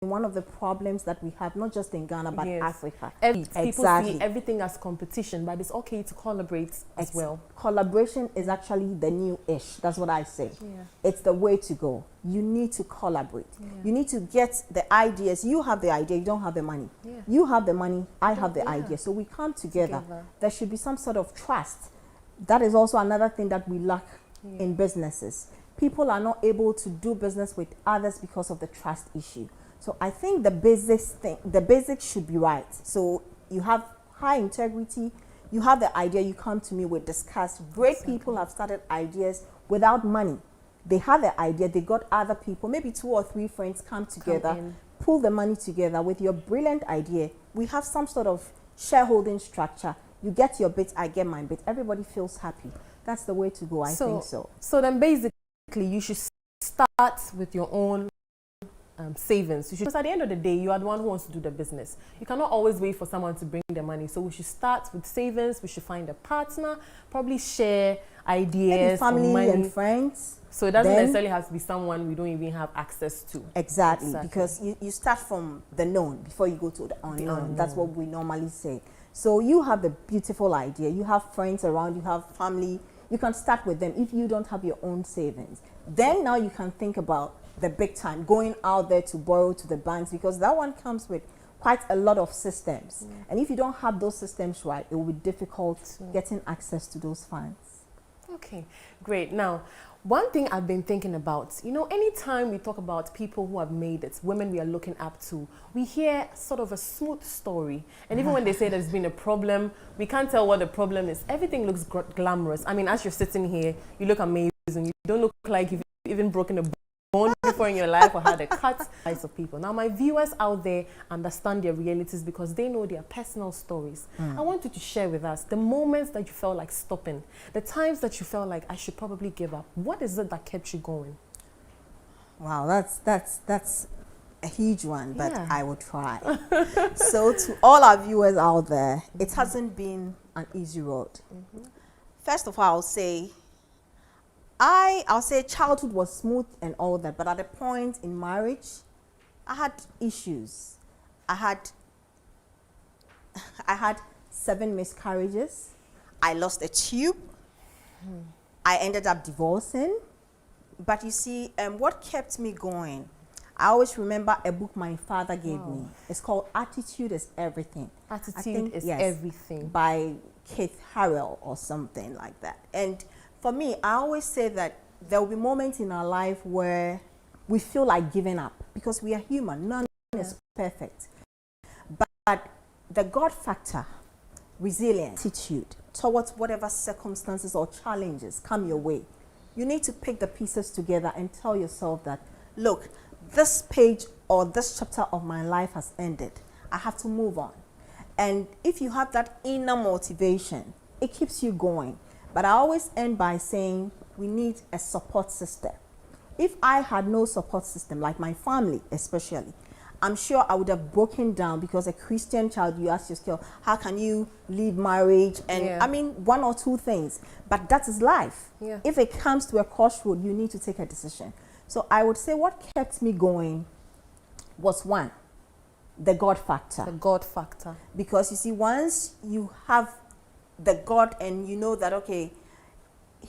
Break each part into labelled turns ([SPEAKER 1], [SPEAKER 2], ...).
[SPEAKER 1] one of the problems that we have, not just in Ghana, but Africa.
[SPEAKER 2] People see everything as competition, but it's okay to collaborate as well.
[SPEAKER 1] Collaboration is actually the new ish. That's what I say. It's the way to go. You need to collaborate. You need to get the ideas. You have the idea, you don't have the money. You have the money, I have the idea. So we come together. There should be some sort of trust. That is also another thing that we lack in businesses. People are not able to do business with others because of the trust issue. So I think the basics should be right. So you have high integrity, you have the idea, you come to me, we discuss. Great people have started ideas without money. They have the idea, they got other people, maybe 2 or 3 friends come together, pull the money together with your brilliant idea. We have some sort of shareholding structure. You get your bit, I get my bit. Everybody feels happy. That's the way to go, I think so.
[SPEAKER 2] So then basically you should start with your own savings. Because at the end of the day, you are the one who wants to do the business. You cannot always wait for someone to bring the money. So we should start with savings. We should find a partner, probably share ideas,
[SPEAKER 1] maybe family and friends.
[SPEAKER 2] So it doesn't necessarily have to be someone we don't even have access to.
[SPEAKER 1] Exactly. Because you start from the known before you go to the unknown. That's what we normally say. So you have the beautiful idea. You have friends around, you have family. You can start with them if you don't have your own savings. Then now you can think about the big time, going out there to borrow to the banks, because that one comes with quite a lot of systems. And if you don't have those systems right, it will be difficult getting access to those funds.
[SPEAKER 2] Okay, great. Now, one thing I've been thinking about, you know, anytime we talk about people who have made it, women we are looking up to, we hear sort of a smooth story. And even when they say there's been a problem, we can't tell what the problem is. Everything looks glamorous. I mean, as you're sitting here, you look amazing. You don't look like you've even broken a bone before in your life or had a cut. Of people. Now, my viewers out there understand their realities because they know their personal stories. I want you to share with us the moments that you felt like stopping, the times that you felt like I should probably give up. What is it that kept you going?
[SPEAKER 1] Wow, that's a huge one, but I will try. So to all our viewers out there, it hasn't been an easy road. First of all, I'll say childhood was smooth and all that, but at a point in marriage, I had issues. I had 7 miscarriages. I lost a tube. I ended up divorcing. But you see, what kept me going, I always remember a book my father gave me. It's called Attitude is Everything.
[SPEAKER 2] Attitude is Everything.
[SPEAKER 1] By Keith Harrell or something like that. And for me, I always say that there will be moments in our life where we feel like giving up because we are human. None is perfect. But the God factor, resilience, attitude towards whatever circumstances or challenges come your way, you need to pick the pieces together and tell yourself that, look, this page or this chapter of my life has ended. I have to move on. And if you have that inner motivation, it keeps you going. But I always end by saying we need a support system. If I had no support system, like my family especially, I'm sure I would have broken down because a Christian child, you ask yourself, how can you leave marriage? And I mean, 1 or 2 things, but that is life. If it comes to a crossroad, you need to take a decision. So I would say what kept me going was 1, the God factor.
[SPEAKER 2] The God factor.
[SPEAKER 1] Because you see, once you have the God and you know that, okay,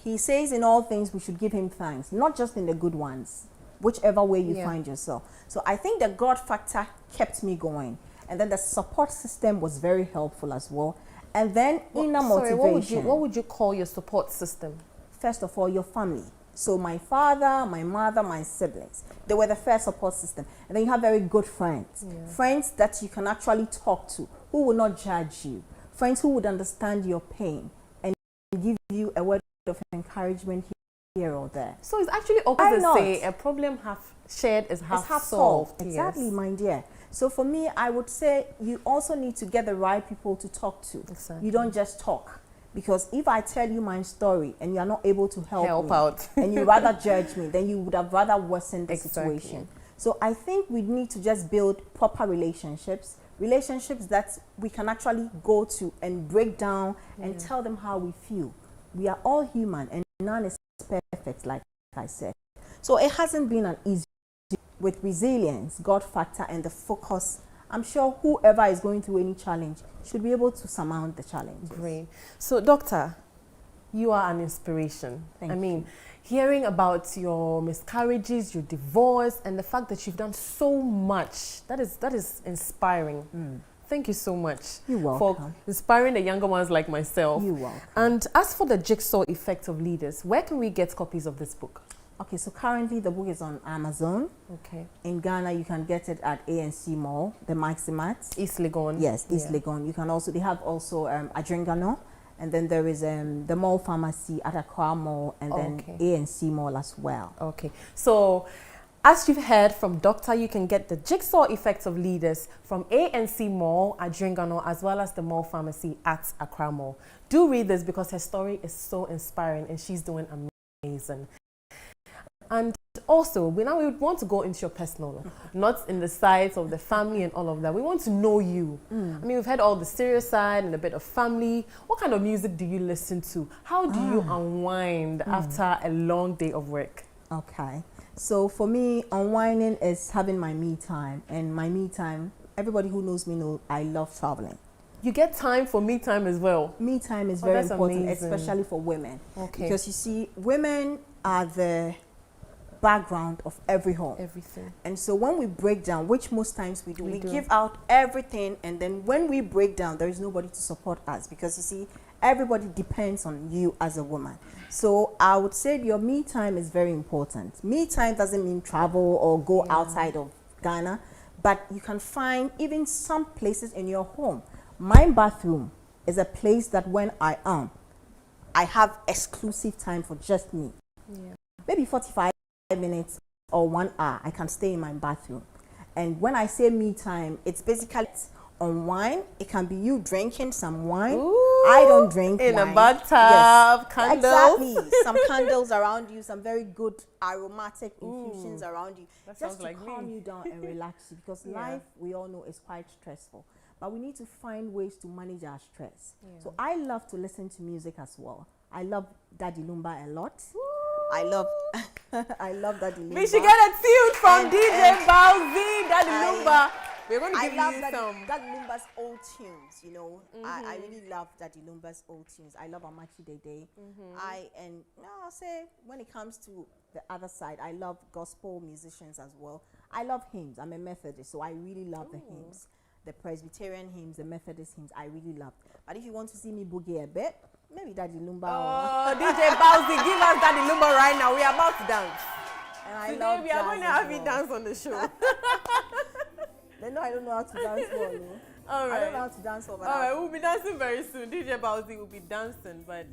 [SPEAKER 1] he says in all things we should give him thanks, not just in the good ones, whichever way you find yourself. So I think the God factor kept me going. And then the support system was very helpful as well. And then inner motivation.
[SPEAKER 2] What would you call your support system?
[SPEAKER 1] First of all, your family. So my father, my mother, my siblings, they were the first support system. And then you have very good friends. Friends that you can actually talk to, who will not judge you. Friends who would understand your pain and give you a word of encouragement here or there.
[SPEAKER 2] So it's actually okay to say a problem half shared is half solved.
[SPEAKER 1] Exactly, my dear. So for me, I would say you also need to get the right people to talk to. You don't just talk. Because if I tell you my story and you are not able to help me,
[SPEAKER 2] out
[SPEAKER 1] and you rather judge me, then you would have rather worsened the situation. So I think we need to just build proper relationships that we can actually go to and break down and tell them how we feel. We are all human and none is perfect, like I said. So it hasn't been an easy with resilience, God factor, and the focus, I'm sure whoever is going through any challenge should be able to surmount the challenge.
[SPEAKER 2] Great. So, Doctor, you are an inspiration.
[SPEAKER 1] Thank
[SPEAKER 2] I mean,
[SPEAKER 1] you.
[SPEAKER 2] hearing about your miscarriages, your divorce, and the fact that you've done so much, that is inspiring. Thank you so much.
[SPEAKER 1] You're welcome.
[SPEAKER 2] For inspiring the younger ones like myself.
[SPEAKER 1] You're welcome.
[SPEAKER 2] And as for the Jigsaw Effect of Leaders, where can we get copies of this book?
[SPEAKER 1] Okay, so currently the book is on Amazon.
[SPEAKER 2] Okay.
[SPEAKER 1] In Ghana, you can get it at ANC Mall, the Maximat.
[SPEAKER 2] East Legon.
[SPEAKER 1] Yes, East Legon. You can also, they have also Adringano, and then there is the Mall Pharmacy at Accra Mall, and then ANC Mall as well.
[SPEAKER 2] Okay, so as you've heard from Doctor, you can get the Jigsaw Effect of Leaders from ANC Mall at Adringano, as well as the Mall Pharmacy at Accra Mall. Do read this because her story is so inspiring and she's doing amazing. And also, we would want to go into your personal, not in the sides of the family and all of that. We want to know you. I mean, we've had all the serious side and a bit of family. What kind of music do you listen to? How do you unwind after a long day of work?
[SPEAKER 1] Okay. So for me, unwinding is having my me time. And my me time, everybody who knows me knows I love traveling.
[SPEAKER 2] You get time for me time as well?
[SPEAKER 1] Me time is very important,
[SPEAKER 2] amazing.
[SPEAKER 1] Especially for women.
[SPEAKER 2] Okay.
[SPEAKER 1] Because you see, women are the background of every home.
[SPEAKER 2] Everything.
[SPEAKER 1] And so when we break down, which most times we do, we give out everything, and then when we break down, there is nobody to support us, because you see, everybody depends on you as a woman. So I would say your me time is very important. Me time doesn't mean travel or go outside of Ghana, but you can find even some places in your home. My bathroom is a place that when I have exclusive time for just me. Maybe 45 minutes or 1 hour, I can stay in my bathroom. And when I say me time, it's basically on wine. It can be you drinking some wine.
[SPEAKER 2] Ooh,
[SPEAKER 1] I don't drink
[SPEAKER 2] in
[SPEAKER 1] wine.
[SPEAKER 2] a bathtub, candles.
[SPEAKER 1] Exactly. Some candles around you, some very good aromatic infusions around you.
[SPEAKER 2] That
[SPEAKER 1] just
[SPEAKER 2] sounds like
[SPEAKER 1] to calm you down and relax you, because life, we all know, is quite stressful. But we need to find ways to manage our stress. So I love to listen to music as well. I love Daddy Lumba a lot. I love Daddy Lumba.
[SPEAKER 2] We should get a tune from DJ Bowsy, Daddy Lumba. We're going to give you some.
[SPEAKER 1] Daddy Lumba's old tunes, you know. I really love Daddy Lumba's old tunes. I love Amachi Dede. I'll say when it comes to the other side, I love gospel musicians as well. I love hymns. I'm a Methodist, so I really love the hymns. The Presbyterian hymns, the Methodist hymns, I really love. But if you want to see me boogie a bit, maybe Daddy Lumba.
[SPEAKER 2] Oh, DJ Bowsy, give us Daddy Lumba right now. We are about to dance.
[SPEAKER 1] And
[SPEAKER 2] Today we are going to have you dance on the show.
[SPEAKER 1] They know I don't know how to dance well.
[SPEAKER 2] All right.
[SPEAKER 1] I don't know how to dance well.
[SPEAKER 2] All right, we'll be dancing very soon. DJ Bowsy will be dancing, but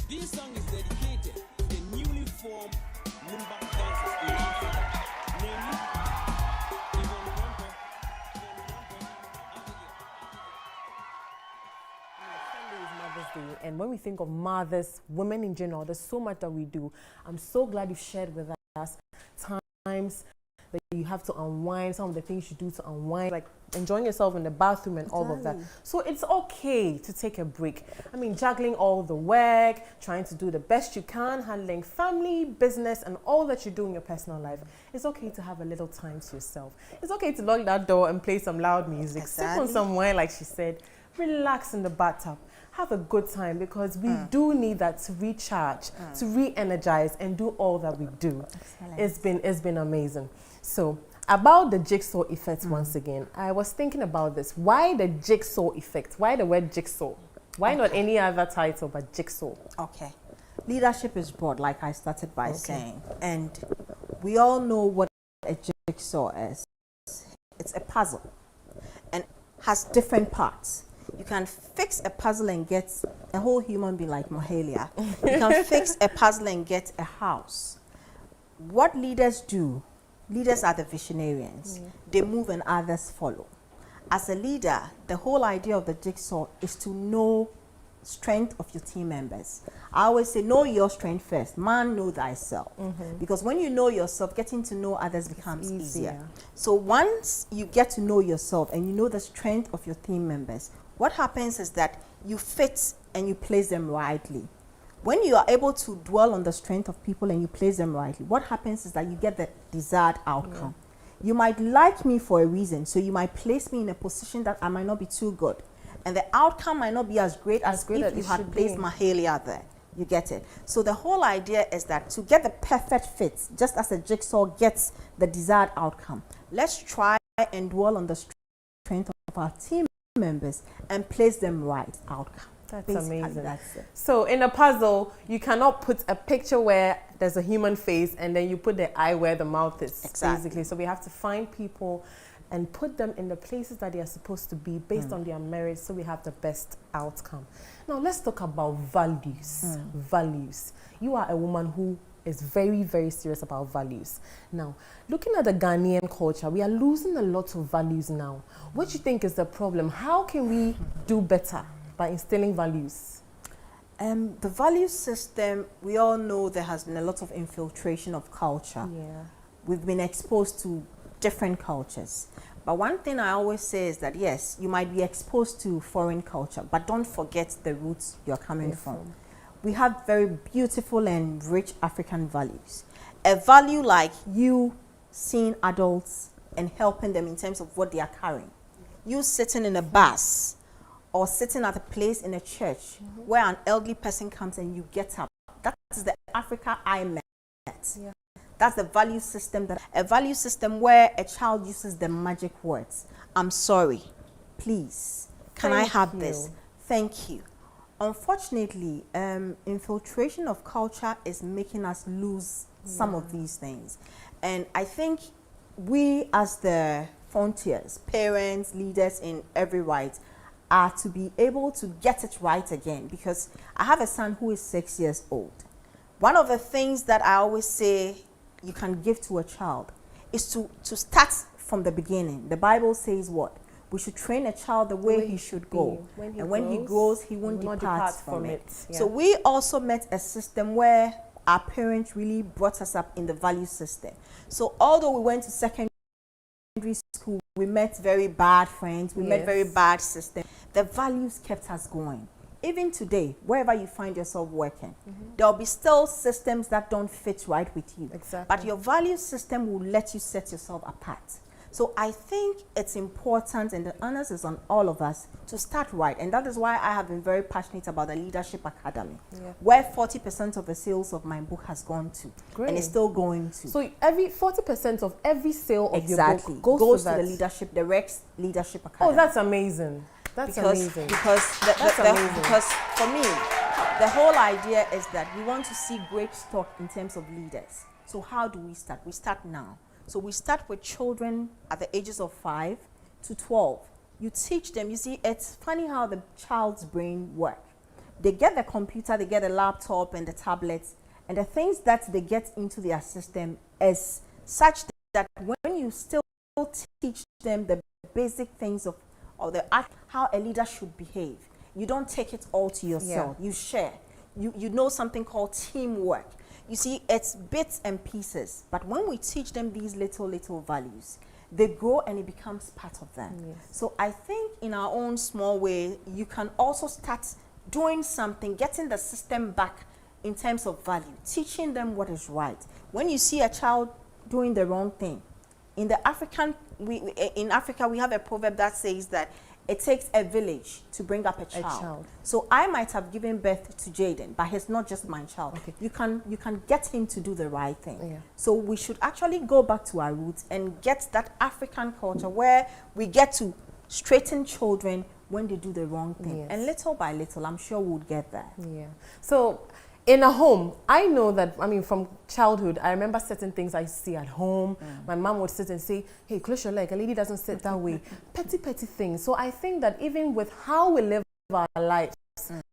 [SPEAKER 3] this song is dedicated to the newly formed Lumba dancers in Africa, namely
[SPEAKER 2] Sunday is Mother's Day, and when we think of mothers, women in general, there's so much that we do. I'm so glad you've shared with us times that you have to unwind, some of the things you do to unwind, like enjoying yourself in the bathroom and all of that. So it's okay to take a break. I mean, juggling all the work, trying to do the best you can, handling family, business, and all that you do in your personal life. It's okay to have a little time to yourself. It's okay to lock that door and play some loud music, sip on some wine, like she said, relax in the bathtub. Have a good time, because we do need that to recharge, to re-energize, and do all that we do. It's been amazing. So about the jigsaw effect, once again, I was thinking about this. Why the jigsaw effect? Why the word jigsaw? Why not any other title but jigsaw?
[SPEAKER 1] Okay. Leadership is broad, like I started by saying. And we all know what a jigsaw is. It's a puzzle and has different parts. You can fix a puzzle and get a whole human being like Mahalia. You can fix a puzzle and get a house. What leaders do, leaders are the visionarians. They move and others follow. As a leader, the whole idea of the jigsaw is to know strength of your team members. I always say, know your strength first. Man, know thyself. Because when you know yourself, getting to know others becomes easier. So once you get to know yourself and you know the strength of your team members, what happens is that you fit and you place them rightly. When you are able to dwell on the strength of people and you place them rightly, what happens is that you get the desired outcome. You might like me for a reason, so you might place me in a position that I might not be too good. And the outcome might not be as great as if you had placed Mahalia there. You get it? So the whole idea is that to get the perfect fit, just as a jigsaw gets the desired outcome, let's try and dwell on the strength of our team members and place them right outcome.
[SPEAKER 2] That's
[SPEAKER 1] Basically,
[SPEAKER 2] amazing.
[SPEAKER 1] that's it.
[SPEAKER 2] So in a puzzle, you cannot put a picture where there's a human face and then you put the eye where the mouth is.
[SPEAKER 1] Exactly.
[SPEAKER 2] Basically. So we have to find people and put them in the places that they are supposed to be based on their merits, so we have the best outcome. Now let's talk about values. Values. You are a woman who is very, very serious about values. Now, looking at the Ghanaian culture, we are losing a lot of values now. What do you think is the problem? How can we do better by instilling values?
[SPEAKER 1] The value system, we all know there has been a lot of infiltration of culture.
[SPEAKER 2] Yeah.
[SPEAKER 1] We've been exposed to different cultures. But one thing I always say is that, yes, you might be exposed to foreign culture, but don't forget the roots you're coming from. We have very beautiful and rich African values. A value like you seeing adults and helping them in terms of what they are carrying. You sitting in a bus or sitting at a place in a church where an elderly person comes and you get up. That is the Africa I met.
[SPEAKER 2] Yeah.
[SPEAKER 1] That's the value system, a value system where a child uses the magic words. I'm sorry, please, can I have this? Thank you. Unfortunately, infiltration of culture is making us lose some of these things. And I think we as the frontiers, parents, leaders in every right, are to be able to get it right again. Because I have a son who is 6 years old. One of the things that I always say you can give to a child is to start from the beginning. The Bible says what? We should train a child the way he should go. When he grows, he won't depart from it.
[SPEAKER 2] Yeah.
[SPEAKER 1] So we also met a system where our parents really brought us up in the value system. So although we went to secondary school, we met very bad friends, we met very bad system, the values kept us going. Even today, wherever you find yourself working, there'll be still systems that don't fit right with you.
[SPEAKER 2] Exactly.
[SPEAKER 1] But your value system will let you set yourself apart. So I think it's important, and the onus is on all of us to start right. And that is why I have been very passionate about the Leadership Academy, where 40% of the sales of my book has gone to.
[SPEAKER 2] Great.
[SPEAKER 1] And it's still going to.
[SPEAKER 2] So every 40% of every sale of your book
[SPEAKER 1] goes to the Rex Leadership Academy.
[SPEAKER 2] Oh, that's amazing. That's amazing.
[SPEAKER 1] Because for me, the whole idea is that we want to see great stock in terms of leaders. So how do we start? We start now. So we start with children at the ages of 5 to 12. You teach them. You see, it's funny how the child's brain works. They get the computer, they get the laptop and the tablets, and the things that they get into their system is such that when you still teach them the basic things of how a leader should behave, you don't take it all to yourself. You share. You know something called teamwork. You see, it's bits and pieces. But when we teach them these little values, they grow and it becomes part of them. So I think in our own small way, you can also start doing something, getting the system back in terms of value, teaching them what is right. When you see a child doing the wrong thing, in Africa, we have a proverb that says that it takes a village to bring up a child. So I might have given birth to Jaden, but he's not just my child. You can get him to do the right thing. So we should actually go back to our roots and get that African culture where we get to straighten children when they do the wrong thing. And little by little, I'm sure we'll get there.
[SPEAKER 2] So In a home, I know that, I mean, from childhood, I remember certain things I see at home. My mom would sit and say, hey, close your leg, a lady doesn't sit that way. Petty things. So I think that even with how we live our lives,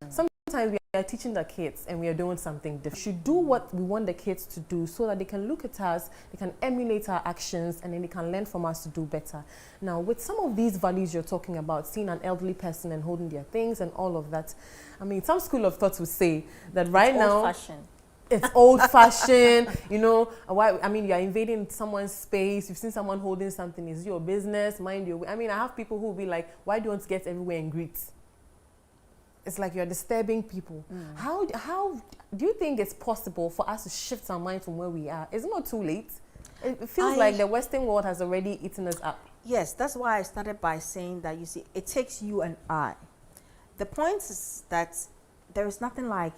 [SPEAKER 2] sometimes we are teaching the kids and we are doing something different. We should do what we want the kids to do so that they can look at us, they can emulate our actions, and then they can learn from us to do better. Now, with some of these values you're talking about, seeing an elderly person and holding their things and all of that, I mean, some school of thought would say that right now,
[SPEAKER 1] old-fashioned.
[SPEAKER 2] It's old-fashioned, you know. Why? I mean, you're invading someone's space. You've seen someone holding something. It's your business. Mind your way. I mean, I have people who will be like, why do you want to get everywhere and greet? It's like you're disturbing people. How do you think it's possible for us to shift our mind from where we are? Is it not too late? It feels like the Western world has already eaten us up.
[SPEAKER 1] Yes, that's why I started by saying that, you see, it takes you and I. The point is that there is nothing like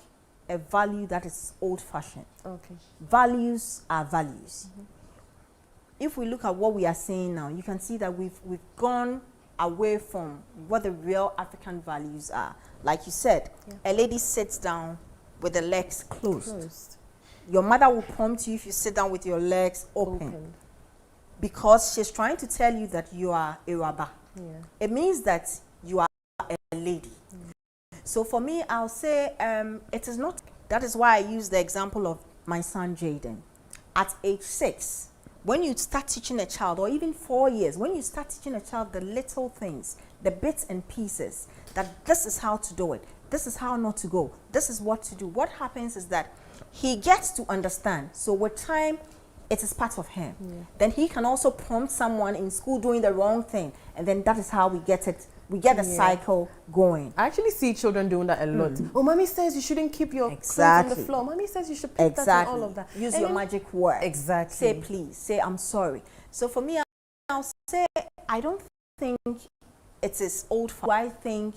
[SPEAKER 1] a value that is old-fashioned.
[SPEAKER 2] Okay.
[SPEAKER 1] Values are values. If we look at what we are saying now, you can see that we've gone away from what the real African values are. Like you said, a lady sits down with the legs closed. Your mother will prompt you if you sit down with your legs open. Because she's trying to tell you that you are a rabba. It means that you are a lady. So for me, I'll say it is not. That is why I use the example of my son Jaden. At age 6, when you start teaching a child, or even 4 years, when you start teaching a child the little things, the bits and pieces, that this is how to do it, this is how not to go, this is what to do, what happens is that he gets to understand. So with time, it is part of him. Then he can also prompt someone in school doing the wrong thing, and then that is how we get it. We get the cycle going.
[SPEAKER 2] I actually see children doing that a lot. Oh, mommy says you shouldn't keep your clothes on the floor. Mommy says you should pick that and all of that.
[SPEAKER 1] Use your magic word.
[SPEAKER 2] Exactly.
[SPEAKER 1] Say please. Say I'm sorry. So for me, I'll say I don't think it is old-fashioned. I think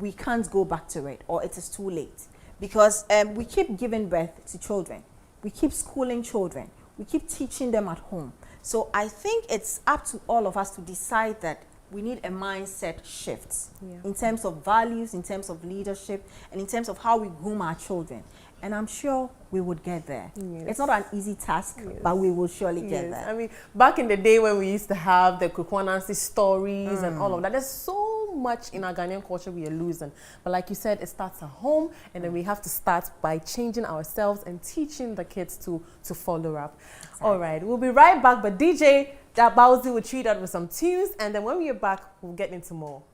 [SPEAKER 1] we can't go back to it, or it is too late. Because we keep giving birth to children. We keep schooling children. We keep teaching them at home. So I think it's up to all of us to decide that we need a mindset shift in terms of values, in terms of leadership, and in terms of how we groom our children. And I'm sure we would get there. It's not an easy task, but we will surely get there.
[SPEAKER 2] I mean, back in the day when we used to have the Kukwanansi stories and all of that, there's so much in our Ghanaian culture we are losing. But like you said, it starts at home, and then we have to start by changing ourselves and teaching the kids to follow up. All right, we'll be right back, but DJ Bowsy will treat us with some tunes, and then when we are back, we'll get into more.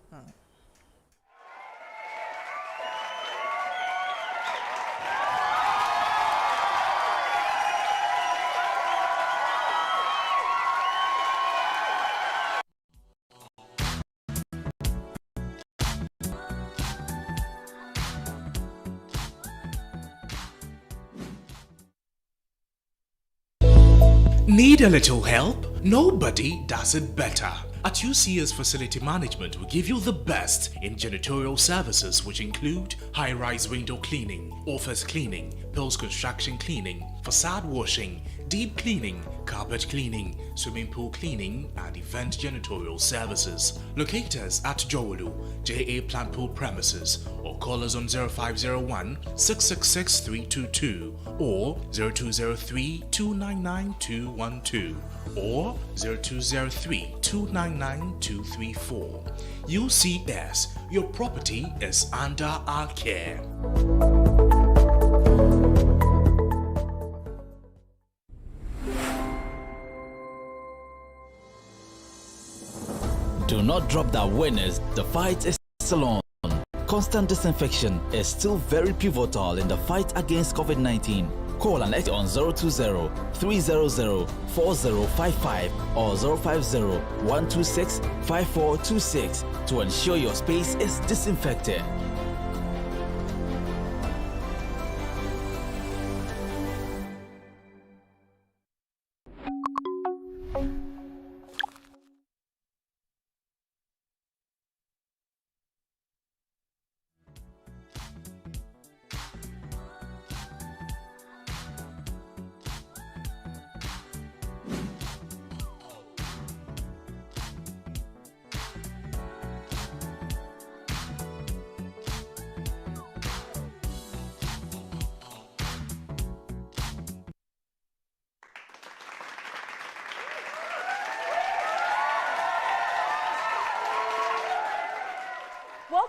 [SPEAKER 4] Need a little help? Nobody does it better. At UCS Facility Management, we give you the best in janitorial services, which include high-rise window cleaning, office cleaning, post-construction cleaning, facade washing, deep cleaning, carpet cleaning, swimming pool cleaning, and event janitorial services. Locate us at Jowolu, JA Plant Pool premises, or call us on 0501 666 322 or 0203 299 212 or 0203 299 234. UCS, your property is under our care.
[SPEAKER 5] Do not drop that winners. The fight is still on. Constant disinfection is still very pivotal in the fight against COVID-19. Call and act on 020-300-4055 or 050-126-5426 to ensure your space is disinfected.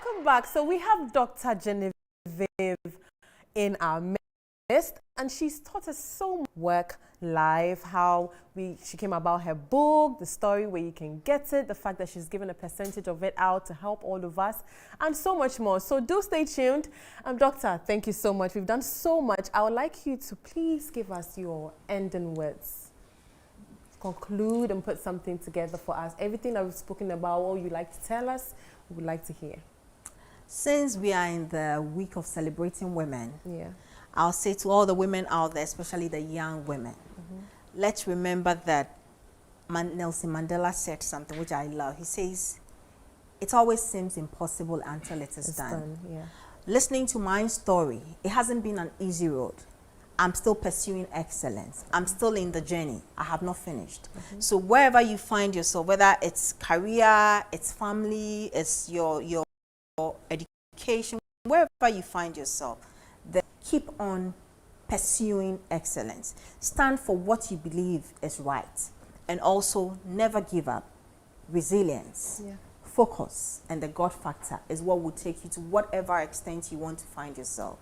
[SPEAKER 2] Welcome back. So we have Dr. Genevieve in our midst, and she's taught us so much work life, how she came about her book, the story where you can get it, the fact that she's given a percentage of it out to help all of us, and so much more. So do stay tuned. Doctor, thank you so much. We've done so much. I would like you to please give us your ending words. Conclude and put something together for us. Everything that we've spoken about, what you'd like to tell us, we would like to hear.
[SPEAKER 1] Since we are in the week of celebrating women,
[SPEAKER 2] Yeah.
[SPEAKER 1] I'll say to all the women out there, especially the young women, let's remember that Nelson Mandela said something which I love. He says, it always seems impossible until it is done.
[SPEAKER 2] Yeah.
[SPEAKER 1] Listening to my story, it hasn't been an easy road. I'm still pursuing excellence. I'm still in the journey. I have not finished. So wherever you find yourself, whether it's career, it's family, it's your education, wherever you find yourself, then keep on pursuing excellence. Stand for what you believe is right. And also never give up. Resilience, focus, and the God factor is what will take you to whatever extent you want to find yourself.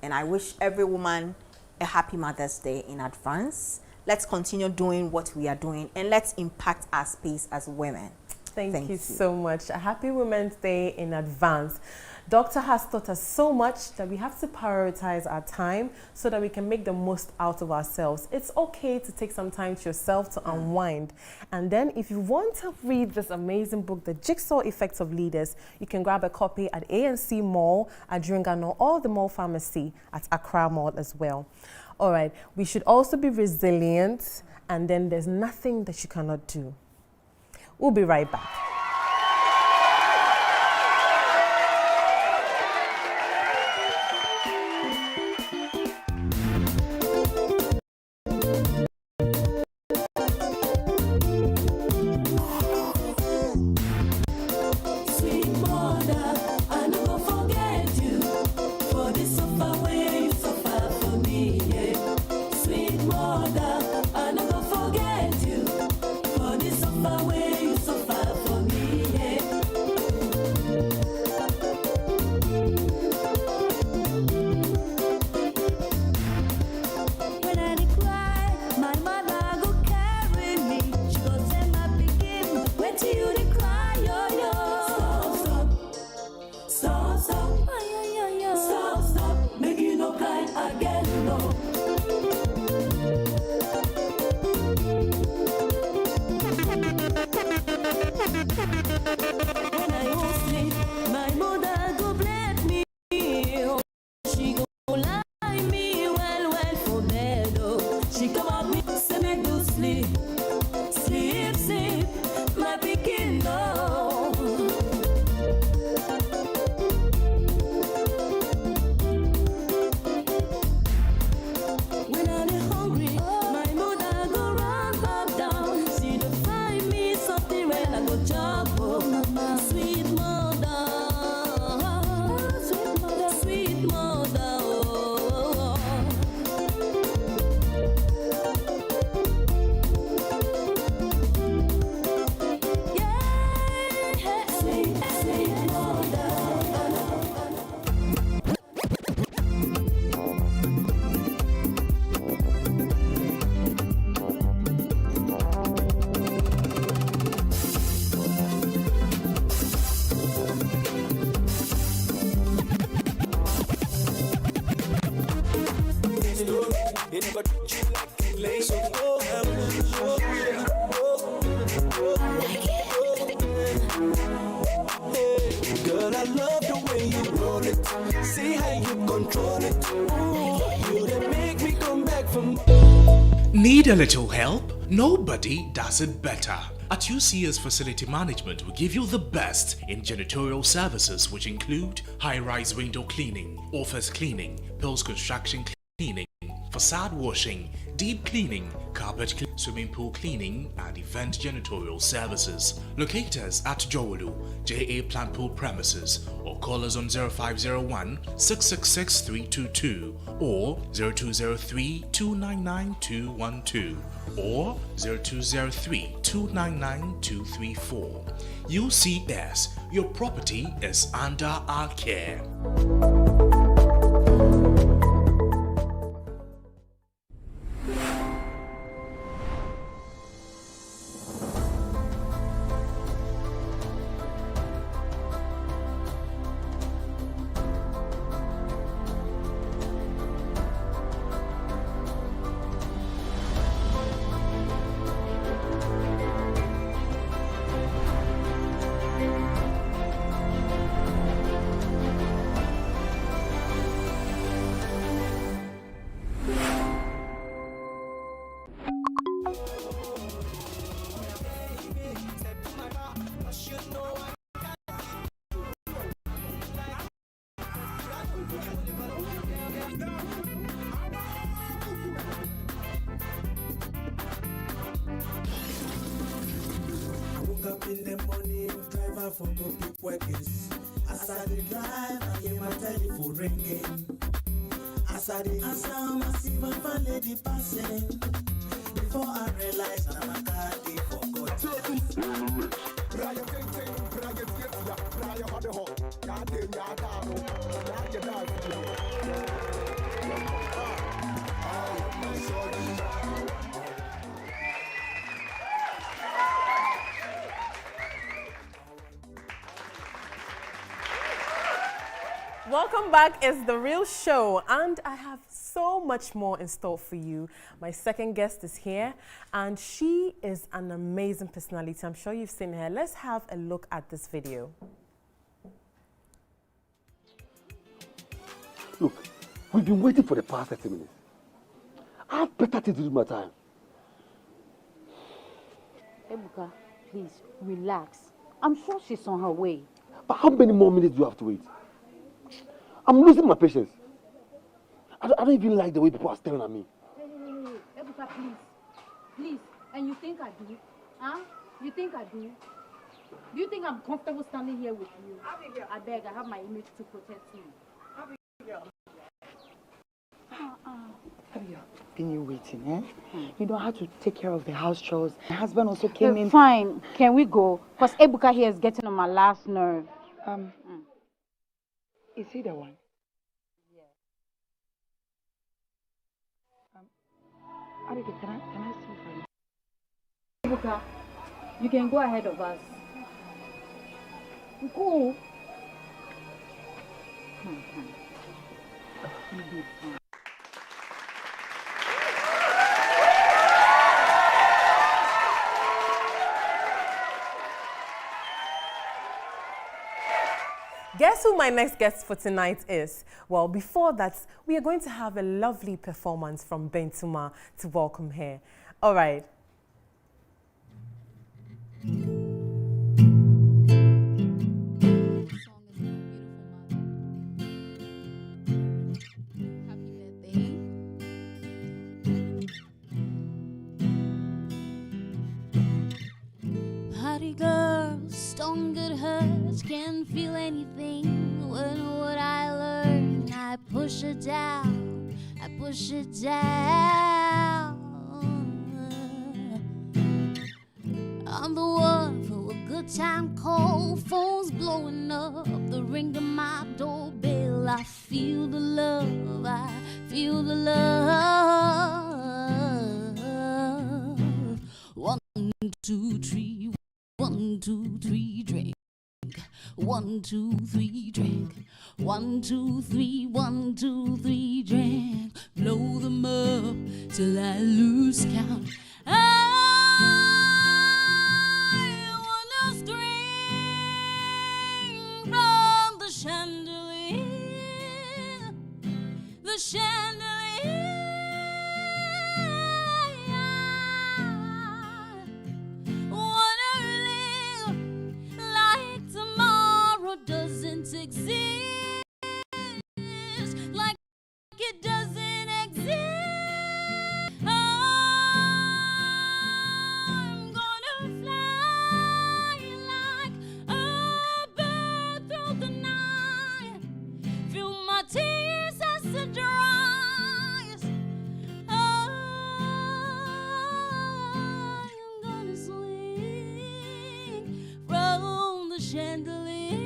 [SPEAKER 1] And I wish every woman a happy Mother's Day in advance. Let's continue doing what we are doing, and let's impact our space as women.
[SPEAKER 2] Thank you so much. A happy Women's Day in advance. Doctor has taught us so much that we have to prioritize our time so that we can make the most out of ourselves. It's okay to take some time to yourself to unwind. And then if you want to read this amazing book, The Jigsaw Effects of Leaders, you can grab a copy at ANC Mall, at Dringano, or the Mall Pharmacy at Accra Mall as well. All right, we should also be resilient, and then there's nothing that you cannot do. We'll be right back.
[SPEAKER 3] Girl, I love the way you roll it. See how you control it. Ooh, you done make me come back from.
[SPEAKER 4] Need a little help? Nobody does it better. At UCS Facility Management, we give you the best in janitorial services, which include high-rise window cleaning, office cleaning, post-construction cleaning, facade washing, deep cleaning, carpet cleaning, swimming pool cleaning, and event janitorial services. Locate us at Jowolu, JA Plant Pool premises, or call us on 0501 666 322 or 0203 299 212 or 0203 299 234. UCS, your property is under our care.
[SPEAKER 3] Up in the morning, driver for go pick workers. As I dey drive, I hear my telephone ringing. As I dey answer, I see my van lady passing. Before I realize, now my car dey forgotten.
[SPEAKER 2] Welcome back. It's The Real Show, and I have so much more in store for you. My second guest is here, and she is an amazing personality. I'm sure you've seen her. Let's have a look at this video.
[SPEAKER 6] Look, we've been waiting for the past 30 minutes. I have better things to do with my time.
[SPEAKER 7] Ebuka, please, relax. I'm sure she's on her way.
[SPEAKER 6] But how many more minutes do you have to wait? I'm losing my patience. I don't even like the way people are staring at me.
[SPEAKER 7] Hey, Ebuka, please. Please. And you think I do? Huh? You think I do? Do you think I'm comfortable standing here with you? I beg, I have my image to protect me.
[SPEAKER 8] Abigail, been you waiting, eh? You don't have to take care of the house chores. My husband also came in.
[SPEAKER 7] Fine. Can we go? Because Ebuka here is getting on my last nerve.
[SPEAKER 8] Is he the one?
[SPEAKER 7] Yeah.
[SPEAKER 8] Abigail, can I see for you?
[SPEAKER 7] Ebuka, you can go ahead of us. Go.
[SPEAKER 2] Guess who my next guest for tonight is? Well, before that, we are going to have a lovely performance from Bentuma to welcome her. All right.
[SPEAKER 9] Party girls, stone good hurts, can't feel anything. When what I learn, I push it down, I push it down. I'm the one for a good time call, phones blowing up, the ring of my doorbell. I feel the love, I feel the love. 1, 2, 3. 1, 2, 3, drink. 1, 2, 3, drink. 1, 2, 3, 1, 2, 3, drink. Blow them up till I lose count. I wanna scream from the chandelier, the chandelier. Doesn't exist, like it doesn't exist. chandelier,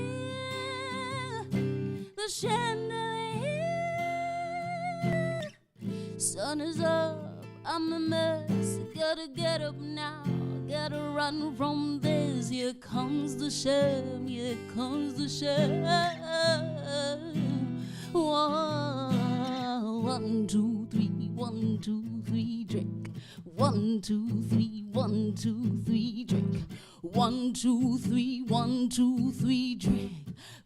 [SPEAKER 9] the chandelier. Sun is up, I'm a mess. Gotta get up now, gotta run from this. Here comes the shame, here comes the shame. 1, 2, 3, 1, 2, 3, drink. 1, 2, 3, 1, 2, 3, drink. 1, 2, 3, 1, 2, 3, drink.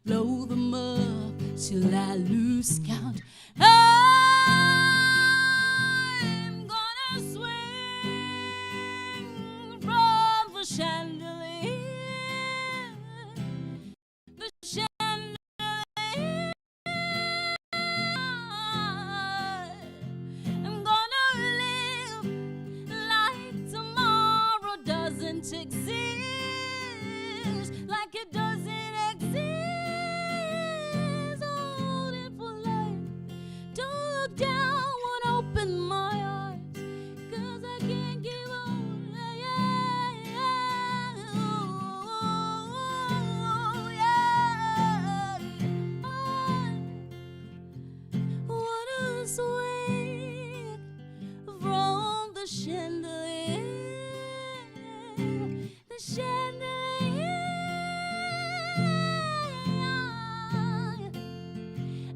[SPEAKER 9] Blow them up till I lose count. I'm gonna swing from the chandelier, the chandelier. I'm gonna live like tomorrow doesn't exist, like it doesn't exist. Hold it for life. Don't look down when I open my eyes, 'cause I can't give up. Wanna swing from the chandelier, the chandelier.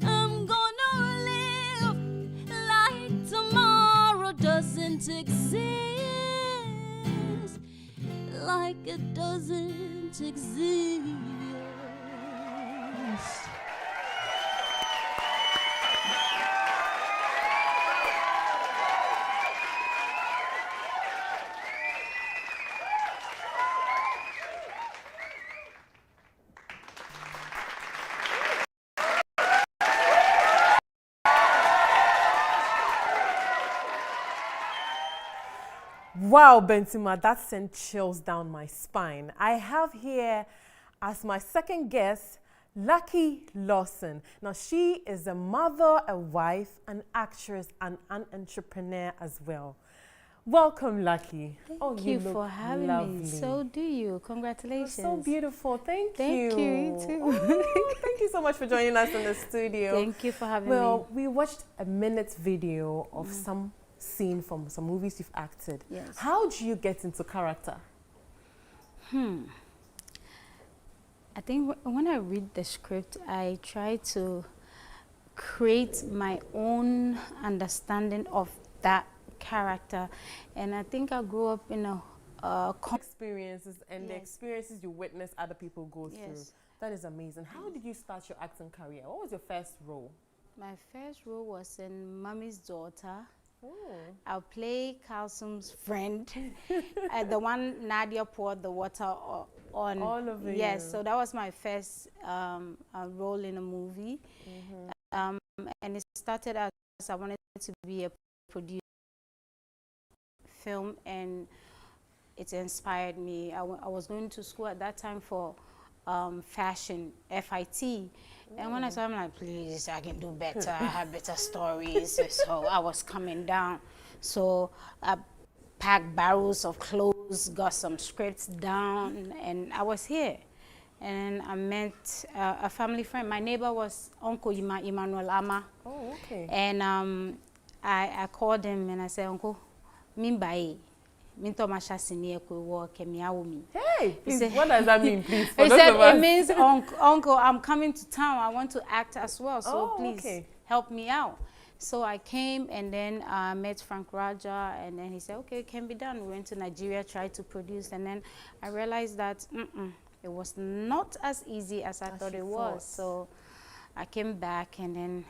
[SPEAKER 9] I'm gonna live like tomorrow doesn't exist, like it doesn't exist.
[SPEAKER 2] Wow, Bentuma, that sent chills down my spine. I have here as my second guest, Luckie Lawson. Now, she is a mother, a wife, an actress, and an entrepreneur as well. Welcome, Luckie.
[SPEAKER 10] Thank you for having me. So do you. Congratulations.
[SPEAKER 2] You're so beautiful. Thank you.
[SPEAKER 10] Thank you, too.
[SPEAKER 2] Oh, thank you so much for joining us in the studio.
[SPEAKER 10] Thank you for having me.
[SPEAKER 2] Well, we watched a minute video of some scene from some movies you've acted.
[SPEAKER 10] Yes.
[SPEAKER 2] How do you get into character?
[SPEAKER 10] I think when I read the script, I try to create my own understanding of that character. And I think I grew up in a
[SPEAKER 2] experiences and the experiences you witness other people go through. That is amazing. How did you start your acting career? What was your first role?
[SPEAKER 10] My first role was in Mommy's Daughter.
[SPEAKER 2] I'll
[SPEAKER 10] play Kalsum's friend, the one Nadia poured the water on.
[SPEAKER 2] All of it.
[SPEAKER 10] Yes, so that was my first role in a movie. And it started as I wanted to be a producer film, and it inspired me. I was going to school at that time for fashion, FIT. And when I saw, I'm like, please, I can do better. I have better stories. So I was coming down. So I packed barrels of clothes, got some scripts down, and I was here. And I met a family friend. My neighbor was Uncle Emmanuel Ama.
[SPEAKER 2] Oh, okay.
[SPEAKER 10] And I called him and I said, Uncle, Mimbai.
[SPEAKER 2] Hey, please,
[SPEAKER 10] said,
[SPEAKER 2] what does that mean, please?
[SPEAKER 10] He said, it means, Uncle, I'm coming to town. I want to act as well, so please help me out. So I came, and then I met Frank Raja, and then he said, okay, it can be done. We went to Nigeria, tried to produce, and then I realized that it was not as easy as I thought it was. So I came back, and then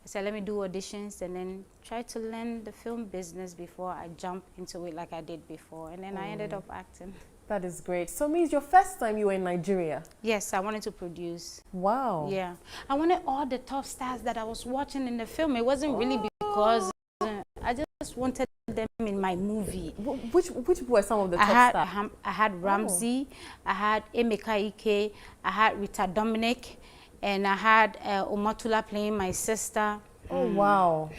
[SPEAKER 10] I said, let me do auditions and then try to learn the film business before I jump into it like I did before. And then I ended up acting.
[SPEAKER 2] That is great. So it means your first time you were in Nigeria?
[SPEAKER 10] Yes, I wanted to produce.
[SPEAKER 2] Wow.
[SPEAKER 10] Yeah. I wanted all the top stars that I was watching in the film. It wasn't really because I just wanted them in my movie.
[SPEAKER 2] Which were some of the top stars?
[SPEAKER 10] I had Ramsey, I had Emeka Ike, I had Rita Dominic, and I had Omatula playing my sister.
[SPEAKER 2] Oh, wow.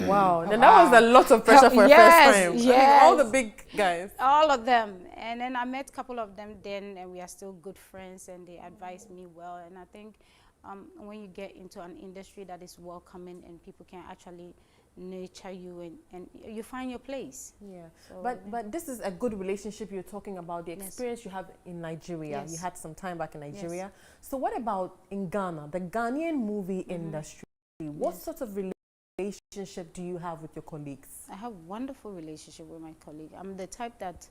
[SPEAKER 2] Wow. Then that was a lot of pressure for a first time.
[SPEAKER 10] Yes.
[SPEAKER 2] I mean, all the big guys.
[SPEAKER 10] All of them. And then I met a couple of them then, and we are still good friends, and they advised me well. And I think when you get into an industry that is welcoming and people can actually nurture you, and you find your place.
[SPEAKER 2] Yeah.
[SPEAKER 10] So,
[SPEAKER 2] but this is a good relationship you're talking about, the experience you have in Nigeria.
[SPEAKER 10] Yes.
[SPEAKER 2] You had some time back in Nigeria. So what about in Ghana, the Ghanaian movie industry? What sort of relationship do you have with your colleagues?
[SPEAKER 10] I have a wonderful relationship with my colleague. I'm the type that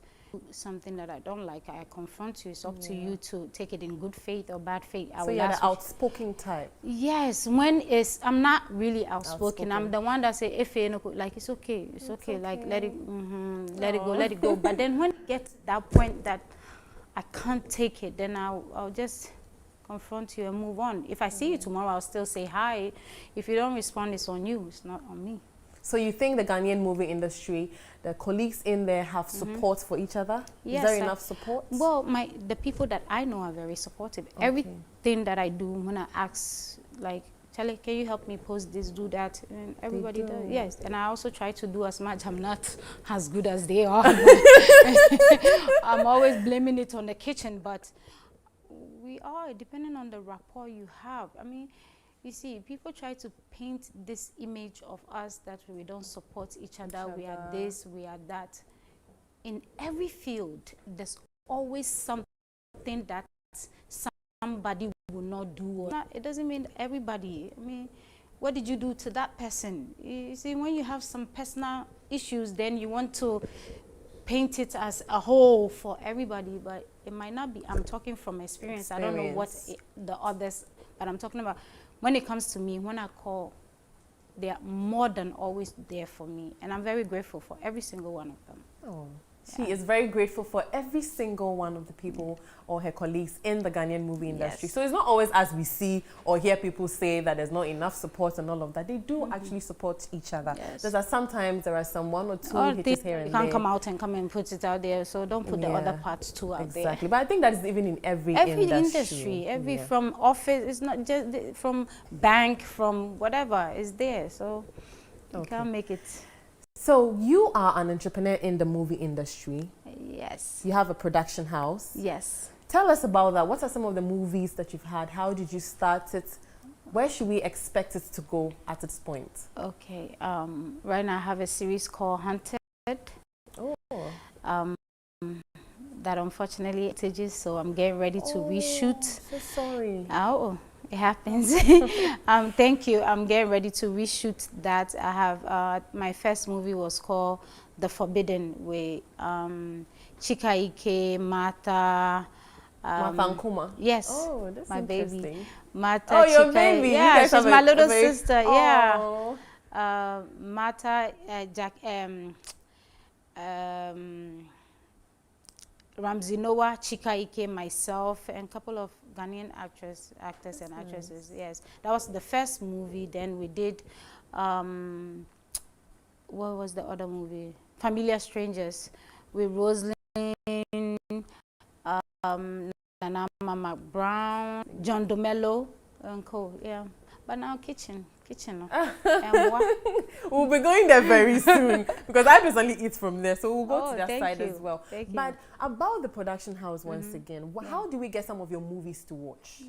[SPEAKER 10] something that I don't like, I confront you. It's up to you to take it in good faith or bad faith.
[SPEAKER 2] So you're the outspoken type?
[SPEAKER 10] Yes, I'm not really outspoken. I'm the one that say, if you know, like, it's okay, it's okay, like, let it go. But then when it gets to that point that I can't take it, then I'll just confront you and move on. If I see you tomorrow, I'll still say hi. If you don't respond, it's on you, it's not on me.
[SPEAKER 2] So you think the Ghanaian movie industry, the colleagues in there have support for each other?
[SPEAKER 10] Yes,
[SPEAKER 2] is there enough support?
[SPEAKER 10] Well, the people that I know are very supportive. Okay. Everything that I do, when I ask, like, Charlie, can you help me post this, do that? And everybody does. Yes, and I also try to do as much. I'm not as good as they are. I'm always blaming it on the kitchen, but we are, depending on the rapport you have. I mean, you see, people try to paint this image of us that we don't support each other. We are this, we are that. In every field, there's always something that somebody will not do. It doesn't mean everybody. I mean, what did you do to that person? You see, when you have some personal issues, then you want to paint it as a whole for everybody, but it might not be. I'm talking from experience. I don't know what the others, but I'm talking about when it comes to me, when I call, they are more than always there for me. And I'm very grateful for every single one of them.
[SPEAKER 2] Oh. She is very grateful for every single one of the people or her colleagues in the Ghanaian movie industry. So it's not always as we see or hear people say that there's not enough support and all of that. They do actually support each other. There's sometimes there are some one or two hitches here and there.
[SPEAKER 10] You can't come out and come and put it out there, so don't put the other parts too out there.
[SPEAKER 2] Exactly, but I think that is even in every industry.
[SPEAKER 10] From office, it's not just from bank, from whatever is there. So you can't make it.
[SPEAKER 2] So you are an entrepreneur in the movie industry.
[SPEAKER 10] Yes.
[SPEAKER 2] You have a production house.
[SPEAKER 10] Yes.
[SPEAKER 2] Tell us about that. What are some of the movies that you've had? How did you start it? Where should we expect it to go at this point? Okay.
[SPEAKER 10] Right now I have a series called Hunted.
[SPEAKER 2] Oh.
[SPEAKER 10] That unfortunately stages, so I'm getting ready to reshoot.
[SPEAKER 2] So sorry.
[SPEAKER 10] Oh. It happens. Thank you. I'm getting ready to reshoot that. I have my first movie was called The Forbidden with Chika Ike, Martha.
[SPEAKER 2] Martha Nkuma.
[SPEAKER 10] Yes.
[SPEAKER 2] Oh, that's
[SPEAKER 10] my
[SPEAKER 2] interesting.
[SPEAKER 10] Baby. Martha.
[SPEAKER 2] Oh, your
[SPEAKER 10] Chika,
[SPEAKER 2] baby.
[SPEAKER 10] Yeah, she's my little sister.
[SPEAKER 2] Oh.
[SPEAKER 10] Yeah. Martha, Ramsey Noah, Chika Ike, myself, and a couple of Ghanaian actors and actresses. Yes, that was the first movie. Then we did, what was the other movie? Familiar Strangers with Rosalind, Nana Mama Brown, John Domello, and co. Yeah, but now kitchen.
[SPEAKER 2] We'll be going there very soon because I personally eat from there, so we'll go to that side as well. But about the production house once again, how do we get some of your movies to watch?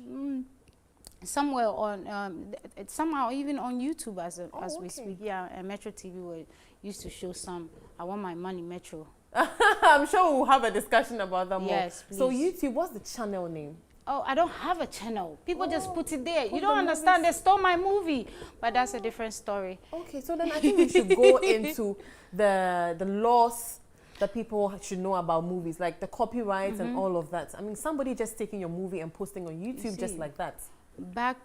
[SPEAKER 10] Somewhere on, somehow even on YouTube as we speak. Yeah, and Metro TV used to show some. I Want My Money, Metro.
[SPEAKER 2] I'm sure we'll have a discussion about that more.
[SPEAKER 10] Yes, please.
[SPEAKER 2] So YouTube, what's the channel name?
[SPEAKER 10] Oh, I don't have a channel. People just put it there. You don't understand. They stole my movie. But that's a different story.
[SPEAKER 2] Okay, so then I think we should go into the laws that people should know about movies, like the copyrights and all of that. I mean, somebody just taking your movie and posting on YouTube just like that.
[SPEAKER 10] Back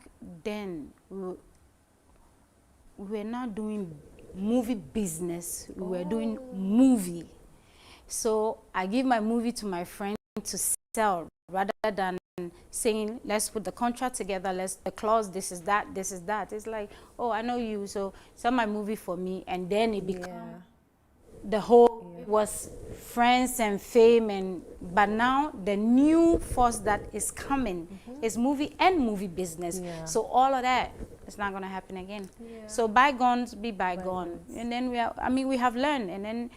[SPEAKER 10] then, we were not doing movie business. We were doing movie. So I give my movie to my friend to sell rather than saying, let's put the contract together, the clause, this is that. It's like, oh, I know you, so sell my movie for me. And then it became the whole was friends and fame. But now the new force that is coming is movie and movie business. So all of that is not going to happen again. So bygones be bygone. And then we have learned. And then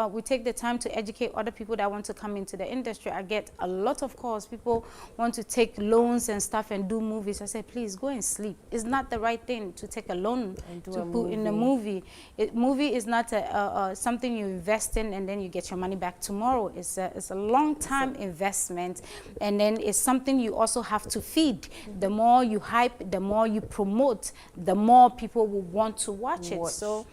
[SPEAKER 10] we take the time to educate other people that want to come into the industry. I get a lot of calls. People want to take loans and stuff and do movies. I say, please go and sleep. It's not the right thing to take a loan to put in a movie. Movie is not something you invest in and then you get your money back tomorrow. It's a long-time investment, and then it's something you also have to feed. The more you hype, the more you promote, the more people will want to watch it. So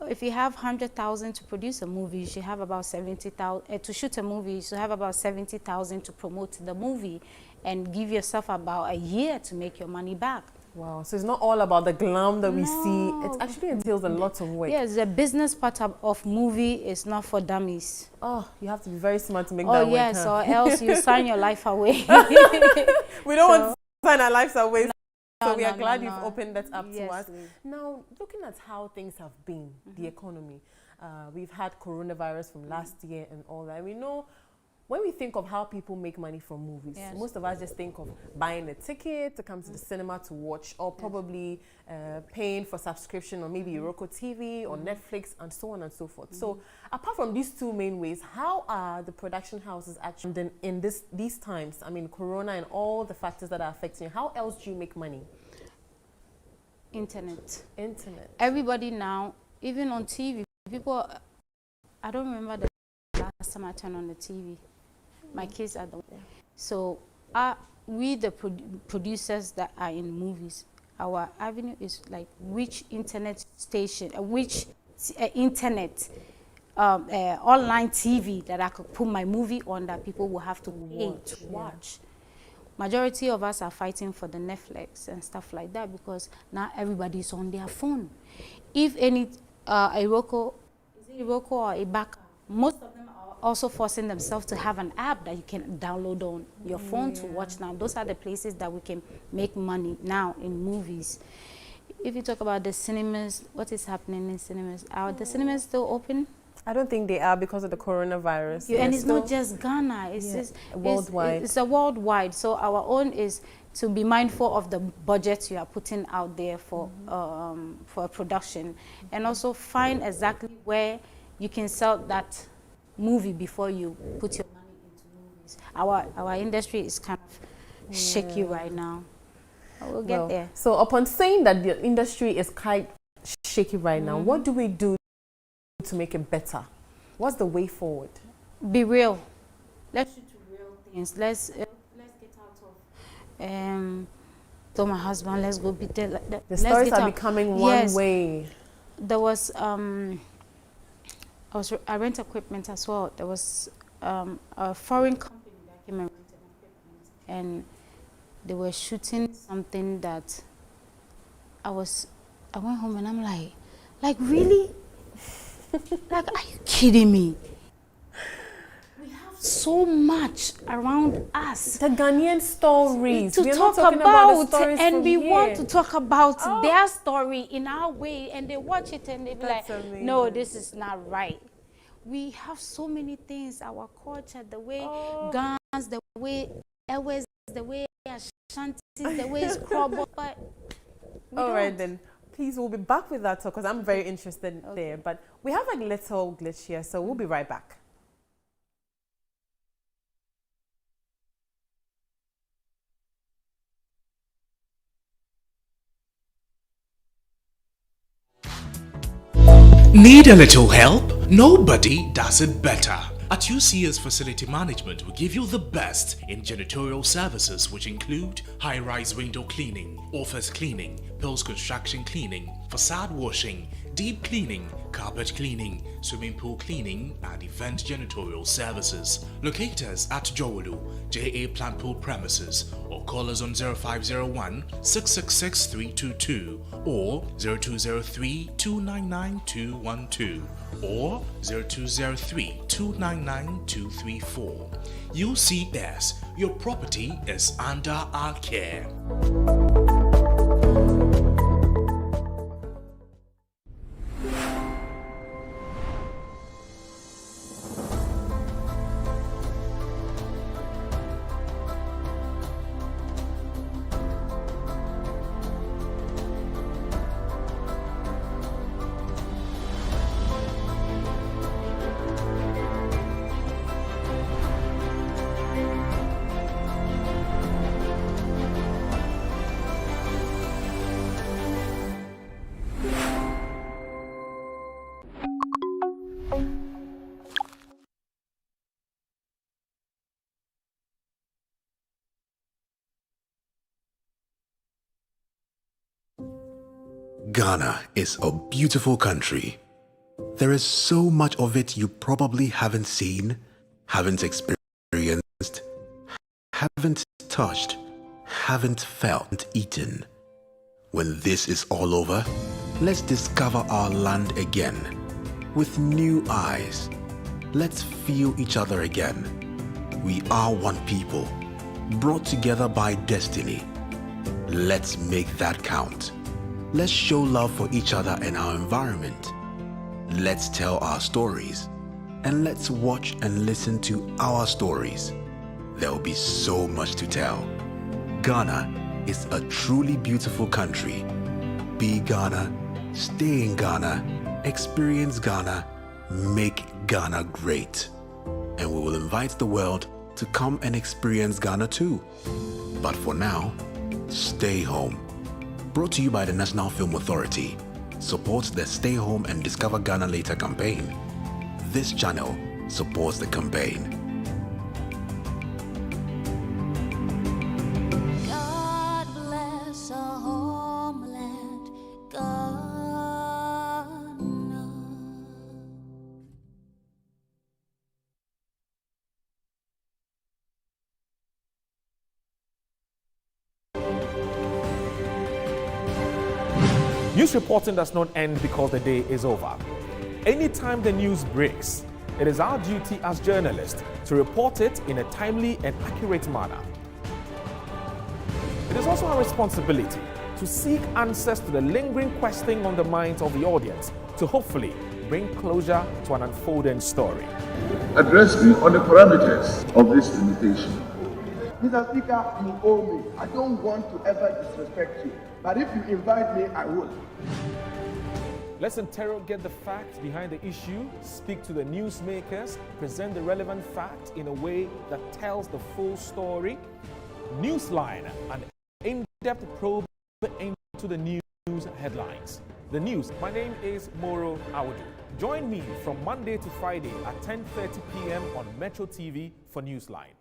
[SPEAKER 10] if you have 100,000 to produce a movie, you should have about 70,000 to shoot a movie. You should have about 70,000 to promote the movie, and give yourself about a year to make your money back.
[SPEAKER 2] Wow, so it's not all about the glam that we see. It actually entails a lot of work.
[SPEAKER 10] Yes, the business part of movie is not for dummies.
[SPEAKER 2] Oh, you have to be very smart to make that work.
[SPEAKER 10] Oh yes, or else you sign your life away.
[SPEAKER 2] We don't want to sign our lives away. So we are glad you've opened that up to us. Now, looking at how things have been, the economy, we've had coronavirus from last year and all that. We know when we think of how people make money from movies, most of us just think of buying a ticket to come to the cinema to watch, or probably paying for subscription on maybe Roku TV or Netflix and so on and so forth. So apart from these two main ways, how are the production houses actually in these times? I mean, Corona and all the factors that are affecting you, how else do you make money?
[SPEAKER 10] Internet.
[SPEAKER 2] Everybody
[SPEAKER 10] now, even on TV, people, I don't remember the last time I turned on the TV. My kids are the so we the producers that are in movies, our avenue is like which internet station, which internet online TV that I could put my movie on that people will have to pay to watch. Majority of us are fighting for the Netflix and stuff like that because now everybody's on their phone. If any a Roku or a Baka, most of them are also forcing themselves to have an app that you can download on your phone to watch now. Those are the places that we can make money now in movies. If you talk about the cinemas, what is happening in cinemas? Are the cinemas still open?
[SPEAKER 2] I don't think they are because of the coronavirus.
[SPEAKER 10] And it's not just Ghana. It's just
[SPEAKER 2] worldwide.
[SPEAKER 10] It's a worldwide. So our own is to be mindful of the budget you are putting out there for a production, and also find exactly where you can sell that movie before you put your money into movies. Our industry is kind of shaky right now. We'll get there.
[SPEAKER 2] So upon saying that the industry is quite shaky right now, what do we do to make it better? What's the way forward?
[SPEAKER 10] Be real. Let's shoot real things. Let's get out of to my husband, let's go be there.
[SPEAKER 2] The stories are becoming one way.
[SPEAKER 10] There was I rent equipment as well. There was a foreign company that came and rented equipment, and they were shooting something that I went home and I'm like really? Like, are you kidding me? We have so much around us.
[SPEAKER 2] The Ghanaian stories.
[SPEAKER 10] To talk about and we want to talk about their story in our way, and they watch it and they be like, amazing. No, this is not right. We have so many things, our culture, the way guns, the way Ewes, the way Ashantis, the way Scrubble, but
[SPEAKER 2] all right then. Please, we'll be back with that talk because I'm very interested there. But we have a little glitch here, so we'll be right back.
[SPEAKER 4] Need a little help? Nobody does it better. At UCS Facility Management, we give you the best in janitorial services, which include high-rise window cleaning, office cleaning, post-construction cleaning, facade washing, deep cleaning, carpet cleaning, swimming pool cleaning, and event janitorial services. Locate us at Jowolu, JA Plant Pool premises, or call us on 0501 666 322 or 0203 299 212 or 0203 299 234. UCS, your property is under our care.
[SPEAKER 11] Ghana is a beautiful country. There is so much of it you probably haven't seen, haven't experienced, haven't touched, haven't felt, eaten. When this is all over, let's discover our land again with new eyes. Let's feel each other again. We are one people, brought together by destiny. Let's make that count. Let's show love for each other and our environment. Let's tell our stories, and let's watch and listen to our stories. There will be so much to tell. Ghana is a truly beautiful country. Be Ghana, stay in Ghana, experience Ghana, make Ghana great. And we will invite the world to come and experience Ghana too. But for now, stay home. Brought to you by the National Film Authority. Supports the Stay Home and Discover Ghana Later campaign. This channel supports the campaign.
[SPEAKER 9] God bless our homeland, Ghana.
[SPEAKER 12] News reporting does not end because the day is over. Anytime the news breaks, it is our duty as journalists to report it in a timely and accurate manner. It is also our responsibility to seek answers to the lingering questioning on the minds of the audience to hopefully bring closure to an unfolding story.
[SPEAKER 13] Address me on the parameters of this limitation. Mr. Speaker, you owe me. I don't want to ever disrespect you, but if you invite me, I will.
[SPEAKER 12] Let's interrogate the facts behind the issue, speak to the newsmakers, present the relevant fact in a way that tells the full story. Newsline, an in-depth probe into the news headlines. The news. My name is Moro Awudu. Join me from Monday to Friday at 10:30 p.m. on Metro TV for Newsline.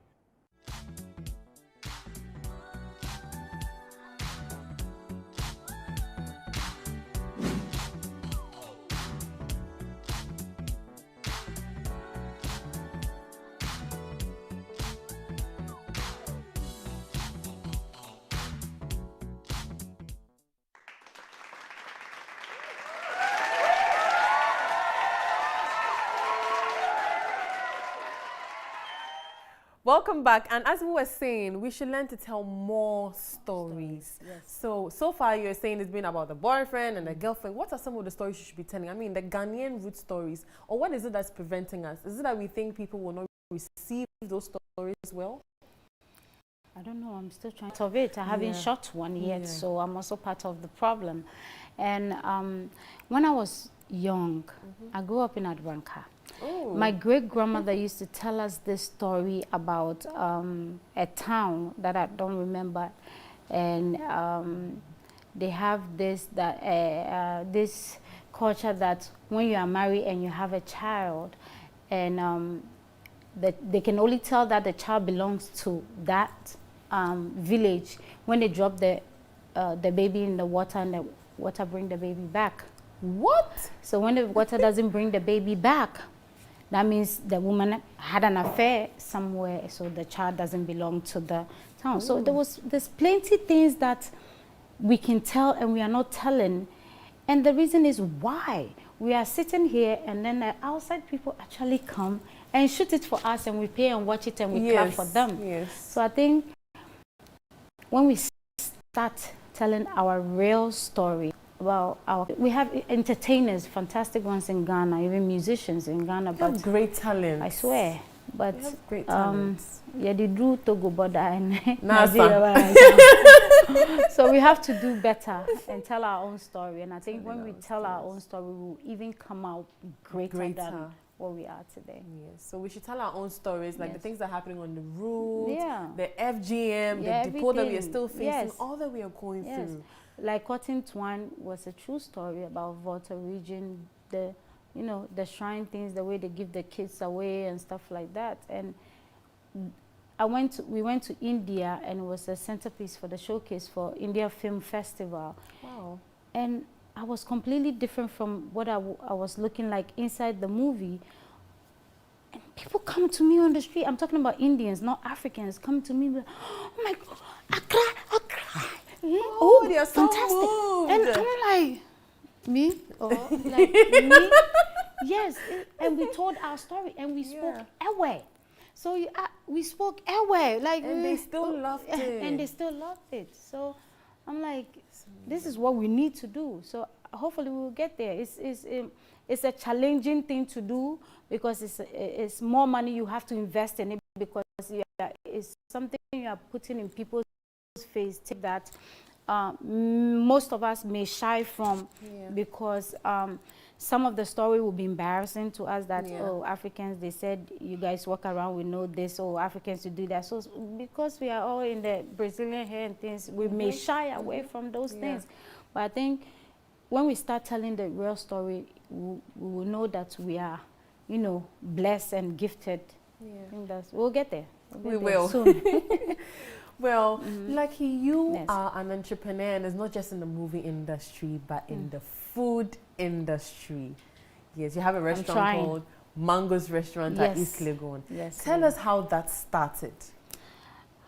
[SPEAKER 2] Welcome back. And as we were saying, we should learn to tell more stories. Yes. So far you're saying it's been about the boyfriend and the girlfriend. What are some of the stories you should be telling? I mean, the Ghanaian root stories. Or what is it that's preventing us? Is it that we think people will not receive those stories well?
[SPEAKER 10] I don't know. I'm still trying to of it. I haven't shot one yet, so I'm also part of the problem. And when I was young, I grew up in Adranka.
[SPEAKER 2] Ooh.
[SPEAKER 10] My great-grandmother used to tell us this story about a town that I don't remember, and they have this this culture that when you are married and you have a child, and that they can only tell that the child belongs to that village when they drop the baby in the water and the water bring the baby back.
[SPEAKER 2] What? So
[SPEAKER 10] when the water doesn't bring the baby back, that means the woman had an affair somewhere, so the child doesn't belong to the town. Ooh. So there's plenty things that we can tell and we are not telling. And the reason is why. We are sitting here and then the outside people actually come and shoot it for us and we pay and watch it and we clap for them.
[SPEAKER 2] Yes.
[SPEAKER 10] So I think when we start telling our real story, well, we have entertainers, fantastic ones in Ghana, even musicians in Ghana.
[SPEAKER 2] They have great talent.
[SPEAKER 10] I swear. But
[SPEAKER 2] great talents.
[SPEAKER 10] Yeah, they do Togo border and
[SPEAKER 2] Nigeria.
[SPEAKER 10] So we have to do better and tell our own story. And I think when we tell our own story, we will even come out greater. Than what we are today.
[SPEAKER 2] Yes. So we should tell our own stories, like the things that are happening on the route, the FGM, the depot that we are still facing, all that we are going through.
[SPEAKER 10] Like Cotton Twan was a true story about Volta region, the shrine things, the way they give the kids away and stuff like that. And we went to India, and it was a centerpiece for the showcase for India Film Festival.
[SPEAKER 2] Wow.
[SPEAKER 10] And I was completely different from what I was looking like inside the movie. And people come to me on the street. I'm talking about Indians, not Africans. Come to me, like, oh my God, I cry.
[SPEAKER 2] Oh, they are so
[SPEAKER 10] fantastic.
[SPEAKER 2] moved.
[SPEAKER 10] And I'm like, me? Oh, like me? Yes. And we told our story, and we spoke Ewe. So we spoke Ewe, like,
[SPEAKER 2] and they still loved it.
[SPEAKER 10] And they still loved it. So I'm like, this is what we need to do. So hopefully we'll get there. It's a challenging thing to do because it's more money you have to invest in it, because it's something you are putting in people's face that most of us may shy from, because some of the story will be embarrassing to us, that oh, Africans, they said you guys walk around, we know this, or Africans to do that. So because we are all in the Brazilian hair and things, we may shy away from those things. But I think when we start telling the real story, we will know that we are, you know, blessed and gifted. I think we'll get there.
[SPEAKER 2] We will.
[SPEAKER 10] Soon.
[SPEAKER 2] Well, Lucky, you are an entrepreneur, and it's not just in the movie industry, but in the food industry. Yes, you have a restaurant called Mango's Restaurant at East Legon.
[SPEAKER 10] Yes.
[SPEAKER 2] Tell us how that started.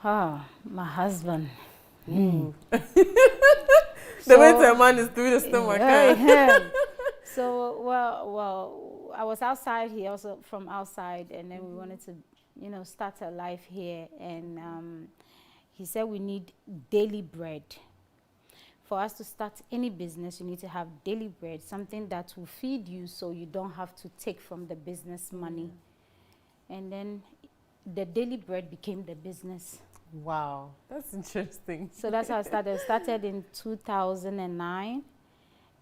[SPEAKER 10] My husband.
[SPEAKER 2] The way to a man is through the stomach.
[SPEAKER 10] So, well, I was outside. He also from outside, and then we wanted to, you know, start a life here. And he said we need daily bread. For us to start any business, you need to have daily bread, something that will feed you, so you don't have to take from the business money. And then the daily bread became the business.
[SPEAKER 2] Wow, that's interesting.
[SPEAKER 10] So that's how I started. I started in 2009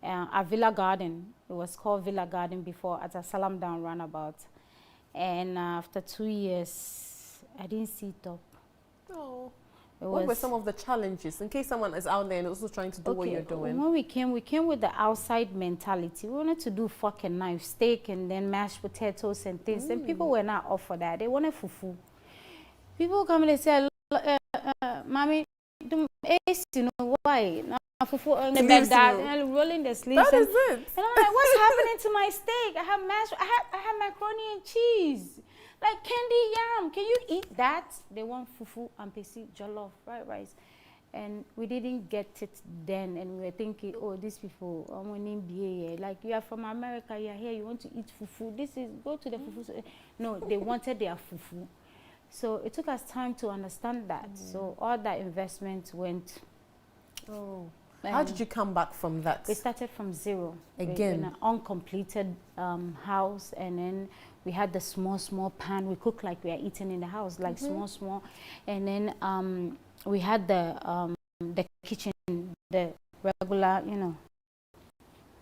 [SPEAKER 10] at Villa Garden. It was called Villa Garden before, at a Salam Down roundabout. And after 2 years, I didn't see it up.
[SPEAKER 2] Oh. What were some of the challenges, in case someone is out there and also trying to do what you're doing?
[SPEAKER 10] When we came with the outside mentality. We wanted to do fork and knife, steak, and then mashed potatoes and things. And people were not up for that. They wanted fufu. People come and they say, Mommy, you know why? Fufu on the bed, and rolling the sleeves.
[SPEAKER 2] That is it.
[SPEAKER 10] And I'm like, what's happening to my steak? I have macaroni and cheese. Like candy yam, can you eat that? They want fufu and pesi, jollof, fried rice. And we didn't get it then, and we were thinking, oh, these people, like, you are from America, you are here, you want to eat fufu. Go to the fufu. No, they wanted their fufu. So it took us time to understand that. So all that investment went.
[SPEAKER 2] Oh. How did you come back from that?
[SPEAKER 10] We started from zero.
[SPEAKER 2] Again?
[SPEAKER 10] In an uncompleted house, and then we had the small pan. We cook like we are eating in the house, like small. And then we had the kitchen, the regular, you know.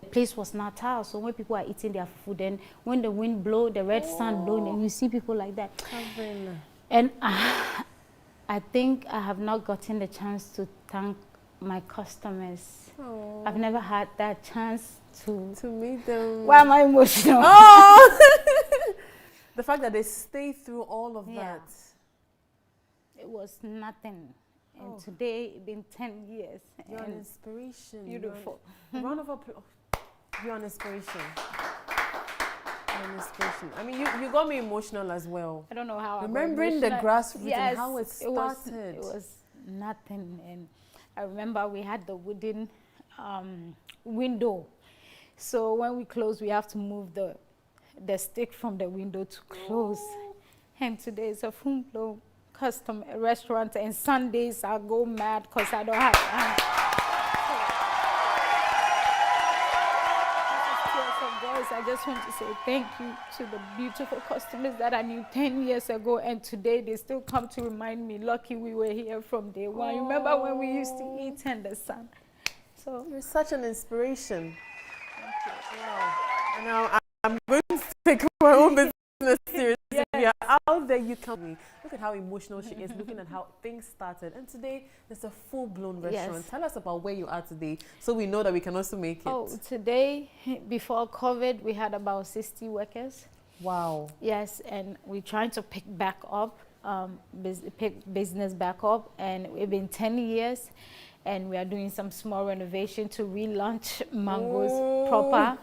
[SPEAKER 10] The place was not tiled, so when people are eating their food, then when the wind blow, the red sun blowing, and you see people like that. And I think I have not gotten the chance to thank my customers. I've never had that chance to
[SPEAKER 2] meet them.
[SPEAKER 10] Why am I emotional?
[SPEAKER 2] Oh! The fact that they stay through all of that.
[SPEAKER 10] It was nothing. And today, it's been 10 years.
[SPEAKER 2] You're an inspiration.
[SPEAKER 10] Beautiful.
[SPEAKER 2] Round of applause. You're an inspiration. You're an inspiration. I mean, you got me emotional as well.
[SPEAKER 10] I don't know how.
[SPEAKER 2] Remembering the grassroots and how it started.
[SPEAKER 10] It was nothing. And I remember we had the wooden window. So when we close, we have to move the stick from the window to close. And today it's a full-blown custom restaurant, and Sundays I go mad because I don't have I just want to say thank you to the beautiful customers that I knew 10 years ago, and today they still come to remind me, Lucky, we were here from day one. You remember when we used to eat in the sun? So
[SPEAKER 2] you're such an inspiration. Wow. Now I'm going to take my own business seriously. If you're out there, you come. Look at how emotional she is, looking at how things started. And today, there's a full-blown restaurant. Tell us about where you are today, so we know that we can also make it.
[SPEAKER 10] Oh, today, before COVID, we had about 60 workers.
[SPEAKER 2] Wow.
[SPEAKER 10] Yes, and we're trying to pick back up, pick business back up, and it's been 10 years. and we are doing some small renovation to relaunch Mangoes proper.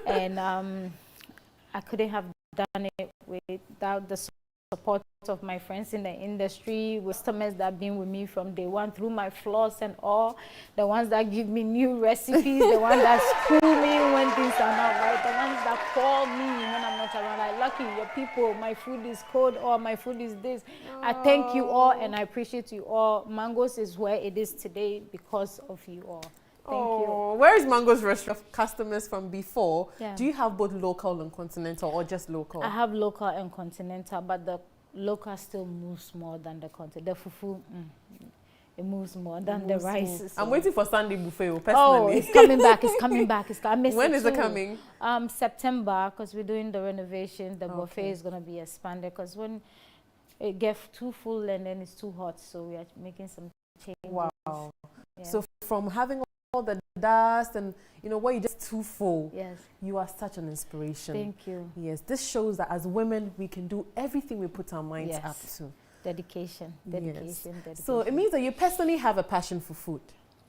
[SPEAKER 10] And I couldn't have done it without the support of my friends in the industry, customers that have been with me from day one through my flaws and all, the ones that give me new recipes, the ones that school me when things are not right, the ones that call me when I'm not around, like, Lucky, your people, my food is cold, or my food is this. I thank you all and I appreciate you all. Mangoes is where it is today because of you all. Thank you.
[SPEAKER 2] Where is Mango's restaurant customers from before?
[SPEAKER 10] Yeah.
[SPEAKER 2] Do you have both local and continental, or just local?
[SPEAKER 10] I have local and continental, but the local still moves more than the continental. The fufu, it moves more than the rice. So.
[SPEAKER 2] I'm waiting for Sunday buffet, personally.
[SPEAKER 10] Oh, it's coming back. It's coming back. I miss
[SPEAKER 2] When
[SPEAKER 10] it
[SPEAKER 2] is
[SPEAKER 10] too.
[SPEAKER 2] it coming?
[SPEAKER 10] September, because we're doing the renovation. The buffet is going to be expanded, because when it gets too full and then it's too hot, so we are making some changes.
[SPEAKER 2] Wow.
[SPEAKER 10] Yeah.
[SPEAKER 2] So from having all the dust and, you know, where you're just too full,
[SPEAKER 10] yes,
[SPEAKER 2] you are such an inspiration.
[SPEAKER 10] Thank you.
[SPEAKER 2] Yes, this shows that as women, we can do everything we put our minds up to.
[SPEAKER 10] Dedication.
[SPEAKER 2] Yes. So it means that you personally have a passion for food.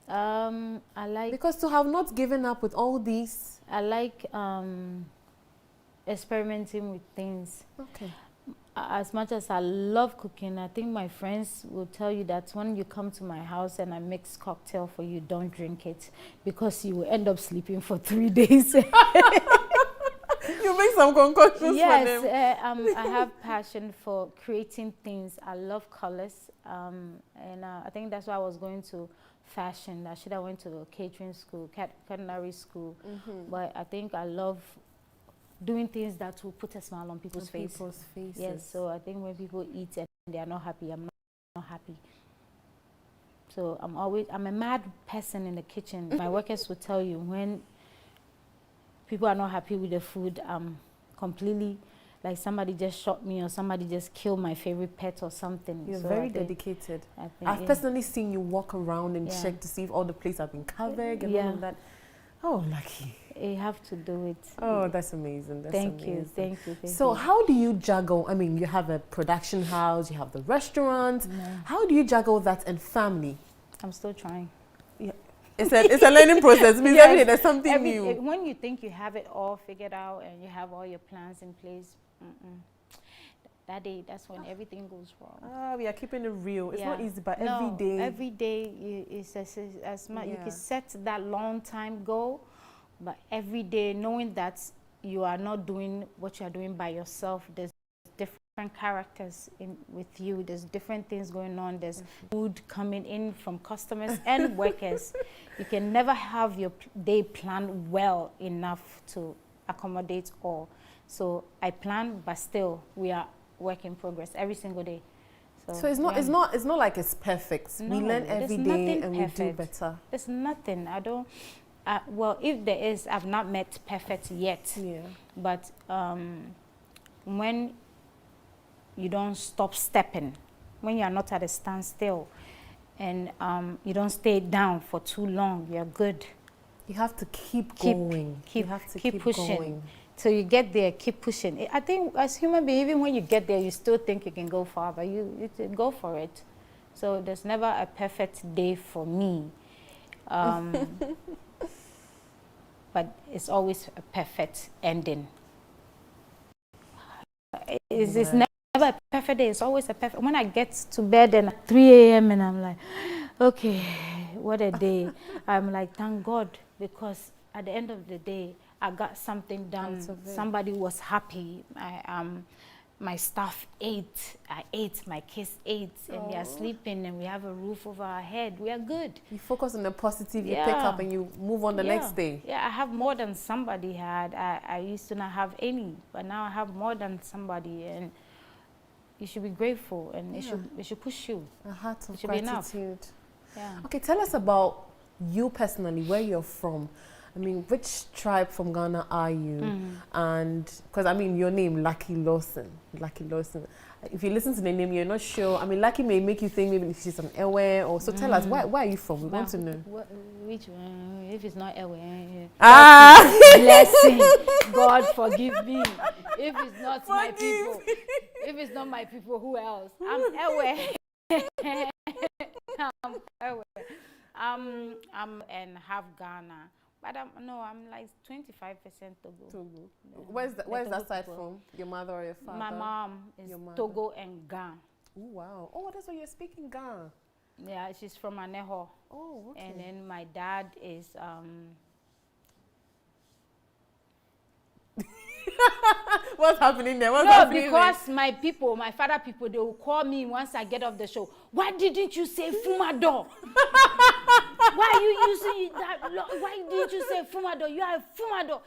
[SPEAKER 10] I like...
[SPEAKER 2] Because to have not given up with all these...
[SPEAKER 10] I like experimenting with things.
[SPEAKER 2] Okay.
[SPEAKER 10] As much as I love cooking, I think my friends will tell you that when you come to my house and I mix cocktail for you, don't drink it, because you will end up sleeping for 3 days.
[SPEAKER 2] You make some concoctions for them.
[SPEAKER 10] Yes, I have passion for creating things. I love colors, and I think that's why I was going to fashion. I should have went to a catering school, culinary school, but I think I love doing things that will put a smile on people's faces. Yes, so I think when people eat and they are not happy, I'm not happy. So I'm a mad person in the kitchen. My workers will tell you when people are not happy with the food, I'm completely, like somebody just shot me or somebody just killed my favorite pet or something.
[SPEAKER 2] You're
[SPEAKER 10] so
[SPEAKER 2] very dedicated. I've personally seen you walk around and check to see if all the plates have been covered and all of that. Oh, Lucky.
[SPEAKER 10] You have to do it.
[SPEAKER 2] Oh, that's amazing. That's amazing.
[SPEAKER 10] Thank you.
[SPEAKER 2] So how do you juggle? I mean, you have a production house, you have the restaurant. How do you juggle that and family?
[SPEAKER 10] I'm still trying.
[SPEAKER 2] Yeah. It's a learning process. It means every day there's something new.
[SPEAKER 10] When you think you have it all figured out and you have all your plans in place, that day, that's when everything goes wrong.
[SPEAKER 2] We are keeping it real. It's not easy, but
[SPEAKER 10] every day is as much. You can set that long time goal, but every day knowing that you are not doing what you are doing by yourself. There's different characters with you. There's different things going on. There's food coming in from customers and workers. You can never have your day planned well enough to accommodate all. So I plan, but still we are work in progress every single day.
[SPEAKER 2] So it's not like it's perfect.
[SPEAKER 10] No,
[SPEAKER 2] we learn every day and
[SPEAKER 10] perfect.
[SPEAKER 2] We do better.
[SPEAKER 10] There's nothing. I don't. Well, if there is, I've not met perfect yet.
[SPEAKER 2] Yeah.
[SPEAKER 10] But when you don't stop stepping, when you are not at a standstill, and you don't stay down for too long, you're good.
[SPEAKER 2] You have to keep going. You have to keep
[SPEAKER 10] pushing.
[SPEAKER 2] Going.
[SPEAKER 10] So you get there, keep pushing. I think as human beings, even when you get there, you still think you can go far, but you go for it. So there's never a perfect day for me. But it's always a perfect ending. It's never a perfect day. It's always a perfect. When I get to bed and at 3 a.m. and I'm like, okay, what a day. I'm like, thank God, because at the end of the day, I got something done. Somebody was happy. My staff ate. I ate. My kids ate. And we are sleeping and we have a roof over our head. We are good.
[SPEAKER 2] You focus on the positive, you pick up and you move on the next day.
[SPEAKER 10] Yeah, I have more than somebody had. I used to not have any, but now I have more than somebody. And you should be grateful and it should push you.
[SPEAKER 2] A heart of
[SPEAKER 10] it should
[SPEAKER 2] gratitude.
[SPEAKER 10] Be enough. Yeah.
[SPEAKER 2] Okay, tell us about you personally, where you're from. I mean, which tribe from Ghana are you? And because I mean, your name, Luckie Lawson. Luckie Lawson. If you listen to the name, you're not sure. I mean, Luckie may make you think maybe she's from Ewe or so. Tell us, where are you from? We want to know.
[SPEAKER 10] Which one? If it's not Ewe,
[SPEAKER 2] blessing.
[SPEAKER 10] God forgive me. If it's not my people, if it's not my people, who else? I'm Ewe. I'm Ewe. and half Ghana. But I'm like 25% Togo.
[SPEAKER 2] Togo. Where's that side from? Your mother or your father?
[SPEAKER 10] My mom is Togo and Ghana.
[SPEAKER 2] Oh, wow. Oh, that's why you're speaking Ghana.
[SPEAKER 10] Yeah, she's from Aneho.
[SPEAKER 2] Oh, okay.
[SPEAKER 10] And then my dad is
[SPEAKER 2] What's happening there? What's happening
[SPEAKER 10] because
[SPEAKER 2] there?
[SPEAKER 10] my father people, they will call me once I get off the show. Why didn't you say Fumado? Why are you using that? Why didn't you say Fumado? You are a Fumado.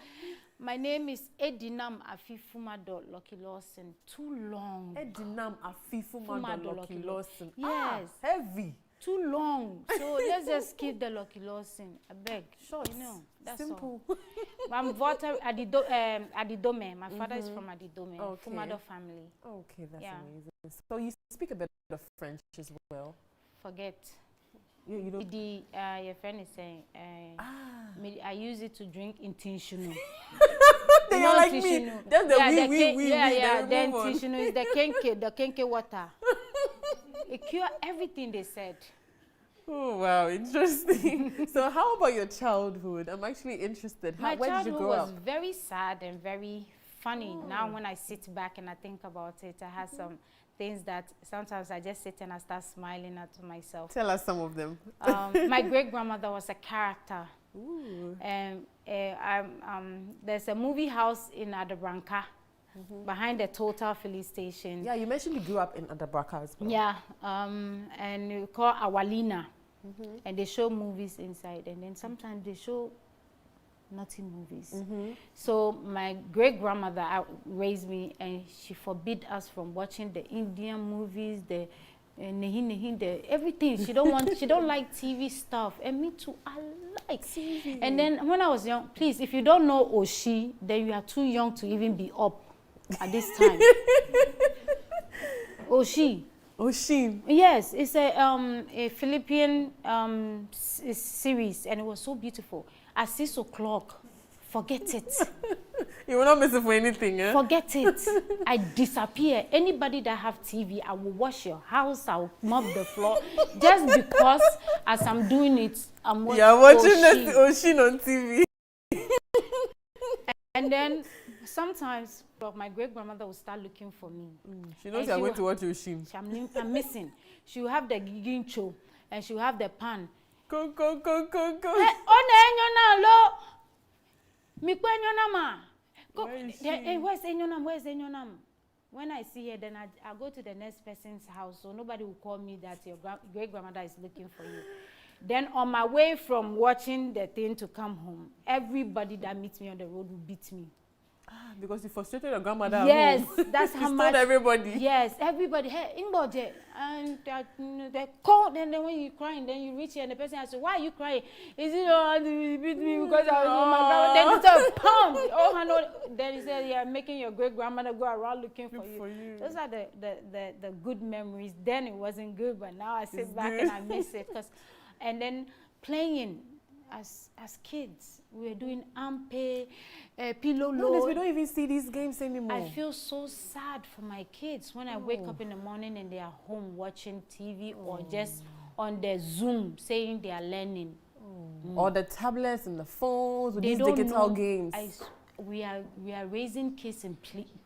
[SPEAKER 10] My name is Edinam Afi Fumado Luckie Lawson. Too long.
[SPEAKER 2] Edinam Afi Fumado Luckie Lawson.
[SPEAKER 10] Yes.
[SPEAKER 2] Heavy.
[SPEAKER 10] Too long. So let's just keep the Luckie Lawson. I beg.
[SPEAKER 2] Short.
[SPEAKER 10] That's
[SPEAKER 2] simple.
[SPEAKER 10] All. I'm voter Adidome. My father is from Adidome.
[SPEAKER 2] Okay.
[SPEAKER 10] Fumado family.
[SPEAKER 2] Okay, that's amazing. So you speak a bit of French as well.
[SPEAKER 10] Forget.
[SPEAKER 2] You don't.
[SPEAKER 10] Your friend is saying. I use it to drink intentional.
[SPEAKER 2] Then you're like me. That's the we.
[SPEAKER 10] Yeah. The intentional is the kenke water. It cure everything they said.
[SPEAKER 2] Oh wow, interesting. So how about your childhood? I'm actually interested.
[SPEAKER 10] My
[SPEAKER 2] where did you grow up?
[SPEAKER 10] childhood was very sad and very funny. Now when I sit back and I think about it, I have some things that sometimes I just sit and I start smiling at myself.
[SPEAKER 2] Tell us some of them.
[SPEAKER 10] My great-grandmother was a character.
[SPEAKER 2] Ooh.
[SPEAKER 10] And there's a movie house in Adabranca. Behind the Total filling station.
[SPEAKER 2] Yeah, you mentioned you grew up in Adabraka as well.
[SPEAKER 10] Yeah, and you call Awalina, and they show movies inside, and then sometimes they show naughty movies. So my great-grandmother raised me, and she forbid us from watching the Indian movies, the everything. She don't like TV stuff, and me too. I like TV. And then when I was young, please, if you don't know Oshi, then you are too young to even be up at this time. Oshi. Yes, it's a Philippine series, and it was so beautiful. At 6 o'clock, forget it.
[SPEAKER 2] You will not miss it for anything, eh?
[SPEAKER 10] Forget it. I disappear. Anybody that have TV, I will wash your house, I will mop the floor. Just because as I'm doing it, I'm watching
[SPEAKER 2] Oshin on TV.
[SPEAKER 10] And then sometimes my great-grandmother will start looking for me.
[SPEAKER 2] She knows you're going to watch Oshin.
[SPEAKER 10] I'm missing. She will have the gincho and she will have the pan.
[SPEAKER 2] Go.
[SPEAKER 10] Where's Enyonam? When I see her, then I go to the next person's house, so nobody will call me that your great-grandmother is looking for you. Then on my way from watching the thing to come home, everybody that meets me on the road will beat me.
[SPEAKER 2] Because you frustrated your grandmother.
[SPEAKER 10] Yes, that's how much.
[SPEAKER 2] Everybody.
[SPEAKER 10] Yes, everybody. Hey, Ingboje, and they call. Then when you crying, then you reach here and the person asks you, "Why are you crying?" Is it you beat me because I was on my grandma? Then it's a pound. Then he said, "Yeah, making your great grandmother go around looking for you." Those are the good memories. Then it wasn't good, but now I sit back and I miss it and then playing. As kids, we were doing ampe, pillow.
[SPEAKER 2] No, we don't even see these games anymore.
[SPEAKER 10] I feel so sad for my kids when I wake up in the morning and they are home watching TV or just on their Zoom saying they are learning.
[SPEAKER 2] Or the tablets and the phones with these digital games.
[SPEAKER 10] We are raising kids in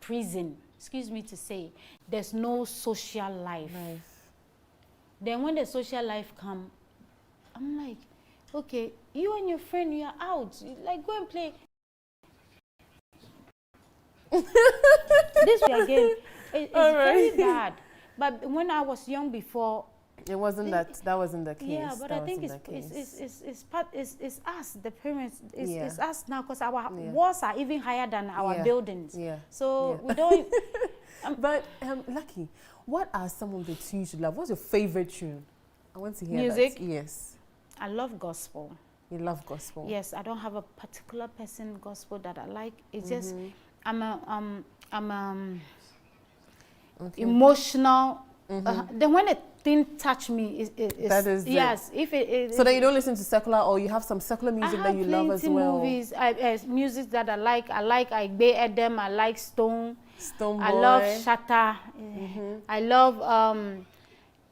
[SPEAKER 10] prison. Excuse me to say, there's no social life. Then when the social life come, I'm like, okay, you and your friend, you are out. Like, go and play. This again, it's very bad. But when I was young before,
[SPEAKER 2] it wasn't that wasn't the case.
[SPEAKER 10] Yeah, but I think it's us, the parents. It's us now because our walls are even higher than our buildings.
[SPEAKER 2] Yeah.
[SPEAKER 10] So we don't.
[SPEAKER 2] But Luckie, what are some of the tunes you love? What's your favorite tune? I want to hear
[SPEAKER 10] music.
[SPEAKER 2] That. Yes.
[SPEAKER 10] I love gospel.
[SPEAKER 2] You love gospel?
[SPEAKER 10] Yes, I don't have a particular person gospel that I like. It's just I'm emotional. Then when a thing touch me,
[SPEAKER 2] that is
[SPEAKER 10] yes.
[SPEAKER 2] If so, then you don't listen to secular, or you have some secular music that you love as well.
[SPEAKER 10] Movies, music that I like. I like Igbe Edem. I like Stone
[SPEAKER 2] Boy.
[SPEAKER 10] I love Shatta. I love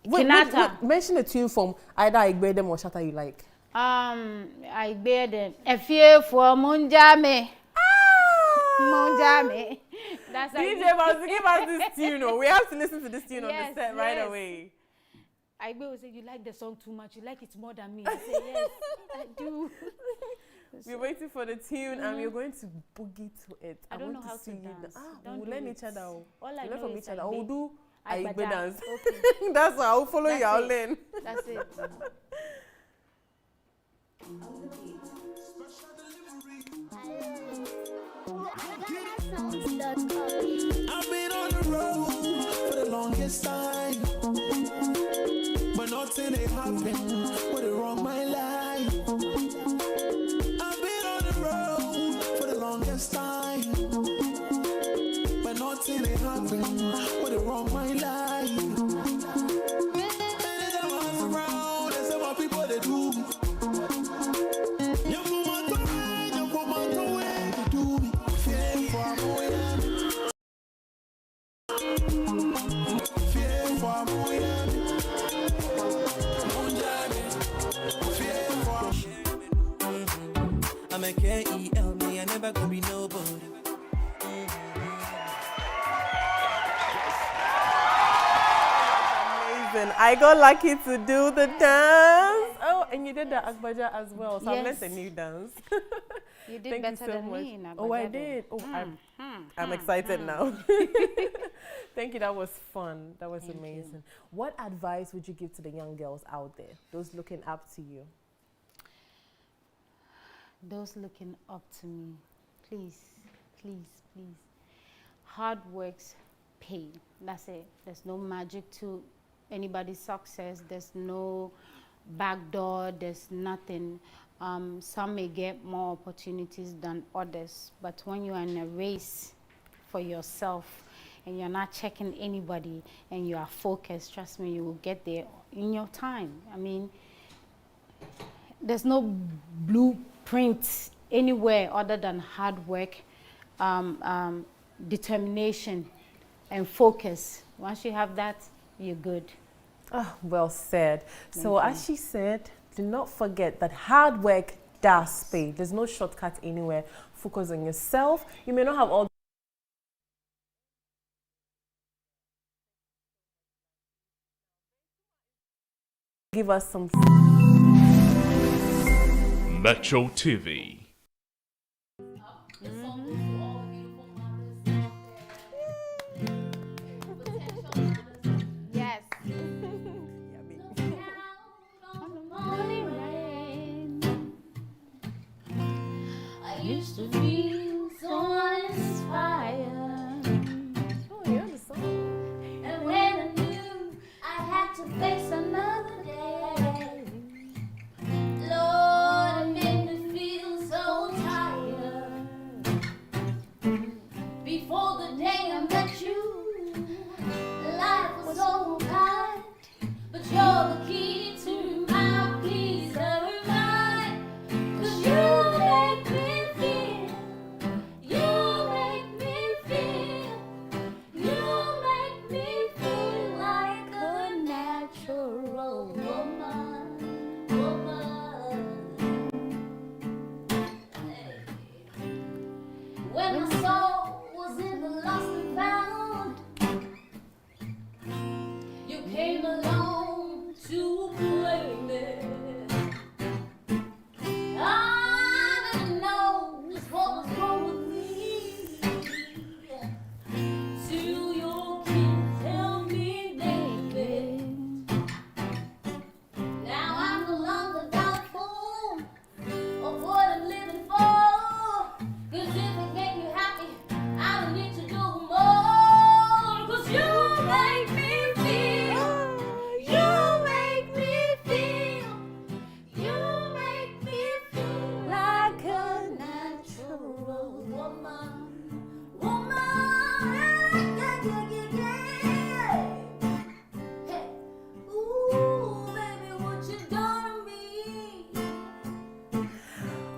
[SPEAKER 10] Kinata.
[SPEAKER 2] Mention a tune from either Igbedem or Shatta you like.
[SPEAKER 10] I bear them. A fear for Munjame. Munjame. That's
[SPEAKER 2] DJ must give us this tune. We have to listen to this tune on the set right away.
[SPEAKER 10] I will say, you like the song too much. You like it more than me. I say, yes, I do.
[SPEAKER 2] We're waiting for the tune and we're going to boogie to it.
[SPEAKER 10] I don't know how to dance.
[SPEAKER 2] We'll learn each other.
[SPEAKER 10] All I
[SPEAKER 2] learn
[SPEAKER 10] know
[SPEAKER 2] from
[SPEAKER 10] is
[SPEAKER 2] each other. We'll do Aigbe dance.
[SPEAKER 10] Okay.
[SPEAKER 2] That's how I'll follow you. I'll learn.
[SPEAKER 10] That's it.
[SPEAKER 3] I've been on the road for the longest time, but nothing ain't happened. What wrong my life? I've been on the road for the longest time, but nothing ain't happened. What wrong my life? And I was around, and some people they do. You put my way, you do me. Fear for more. I'm a K-E-L, me, I never gonna be nobody.
[SPEAKER 2] Amazing. I got lucky to do the dance. Oh, and you did the Agbaja as well, so I learned a new dance.
[SPEAKER 10] You did better than me.
[SPEAKER 2] Oh, I did. Oh, I'm excited now. Thank you. That was fun. That was amazing. What advice would you give to the young girls out there, those looking up to you?
[SPEAKER 10] Those looking up to me, please, please, please. Hard works pay. That's it. There's no magic to anybody's success. There's no back door. There's nothing. Some may get more opportunities than others, but when you are in a race for yourself and you're not checking anybody and you are focused, trust me, you will get there in your time. I mean, there's no blueprint anywhere other than hard work, determination, and focus. Once you have that, you're good.
[SPEAKER 2] Oh, well said. So as she said, do not forget that hard work does pay. There's no shortcut anywhere. Focus on yourself. You may not have all. Give us some.
[SPEAKER 4] Metro TV.
[SPEAKER 10] Yes.
[SPEAKER 9] I used to feel so inspired.
[SPEAKER 2] Oh, yeah, the song.
[SPEAKER 9] And when I knew I had to face another day, Lord, it made me feel so tired. Before the day I met you, life was so kind, but you're the key to my peace of mind. 'Cause you make me feel, you make me feel, you make me feel like a natural woman. When my soul was in the lost and found, you came along to claim it. I didn't know just what was wrong with me till your kids tell me, baby. Now I'm no longer doubtful of what I'm living for. 'Cause if it make you happy, I don't need to do more. 'Cause you make me feel, you make me feel, you make me feel like a natural woman. Yeah, yeah, yeah, yeah. Hey, ooh, baby, what you done to me?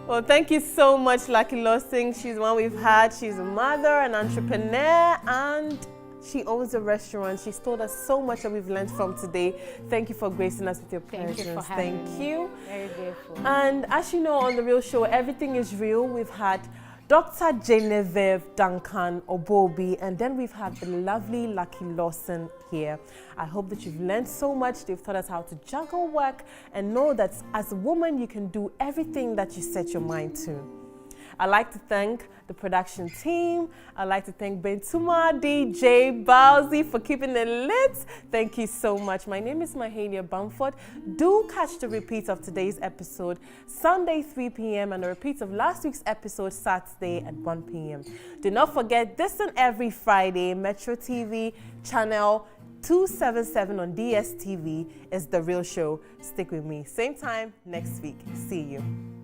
[SPEAKER 2] Well, thank you so much, Luckie Lawson. She's one we've had. She's a mother, an entrepreneur, and She owns a restaurant. She's told us so much that we've learned from today. Thank you for gracing us with your presence.
[SPEAKER 10] Thank you for having me.
[SPEAKER 2] Thank you.
[SPEAKER 10] Very grateful.
[SPEAKER 2] And as you know, on The Real Show, everything is real. We've had Dr. Genevieve Duncan Obuobi, and then we've had the lovely Luckie Lawson here. I hope that you've learned so much. They've taught us how to juggle work and know that as a woman, you can do everything that you set your mind to. I'd like to thank the production team. I'd like to thank Bentuma, DJ, Bowsy for keeping it lit. Thank you so much. My name is Mahalia Bamford. Do catch the repeat of today's episode Sunday 3 p.m. and a repeat of last week's episode Saturday at 1 p.m. Do not forget this and every Friday, Metro TV channel 277 on DSTV is The Real Show. Stick with me. Same time next week. See you.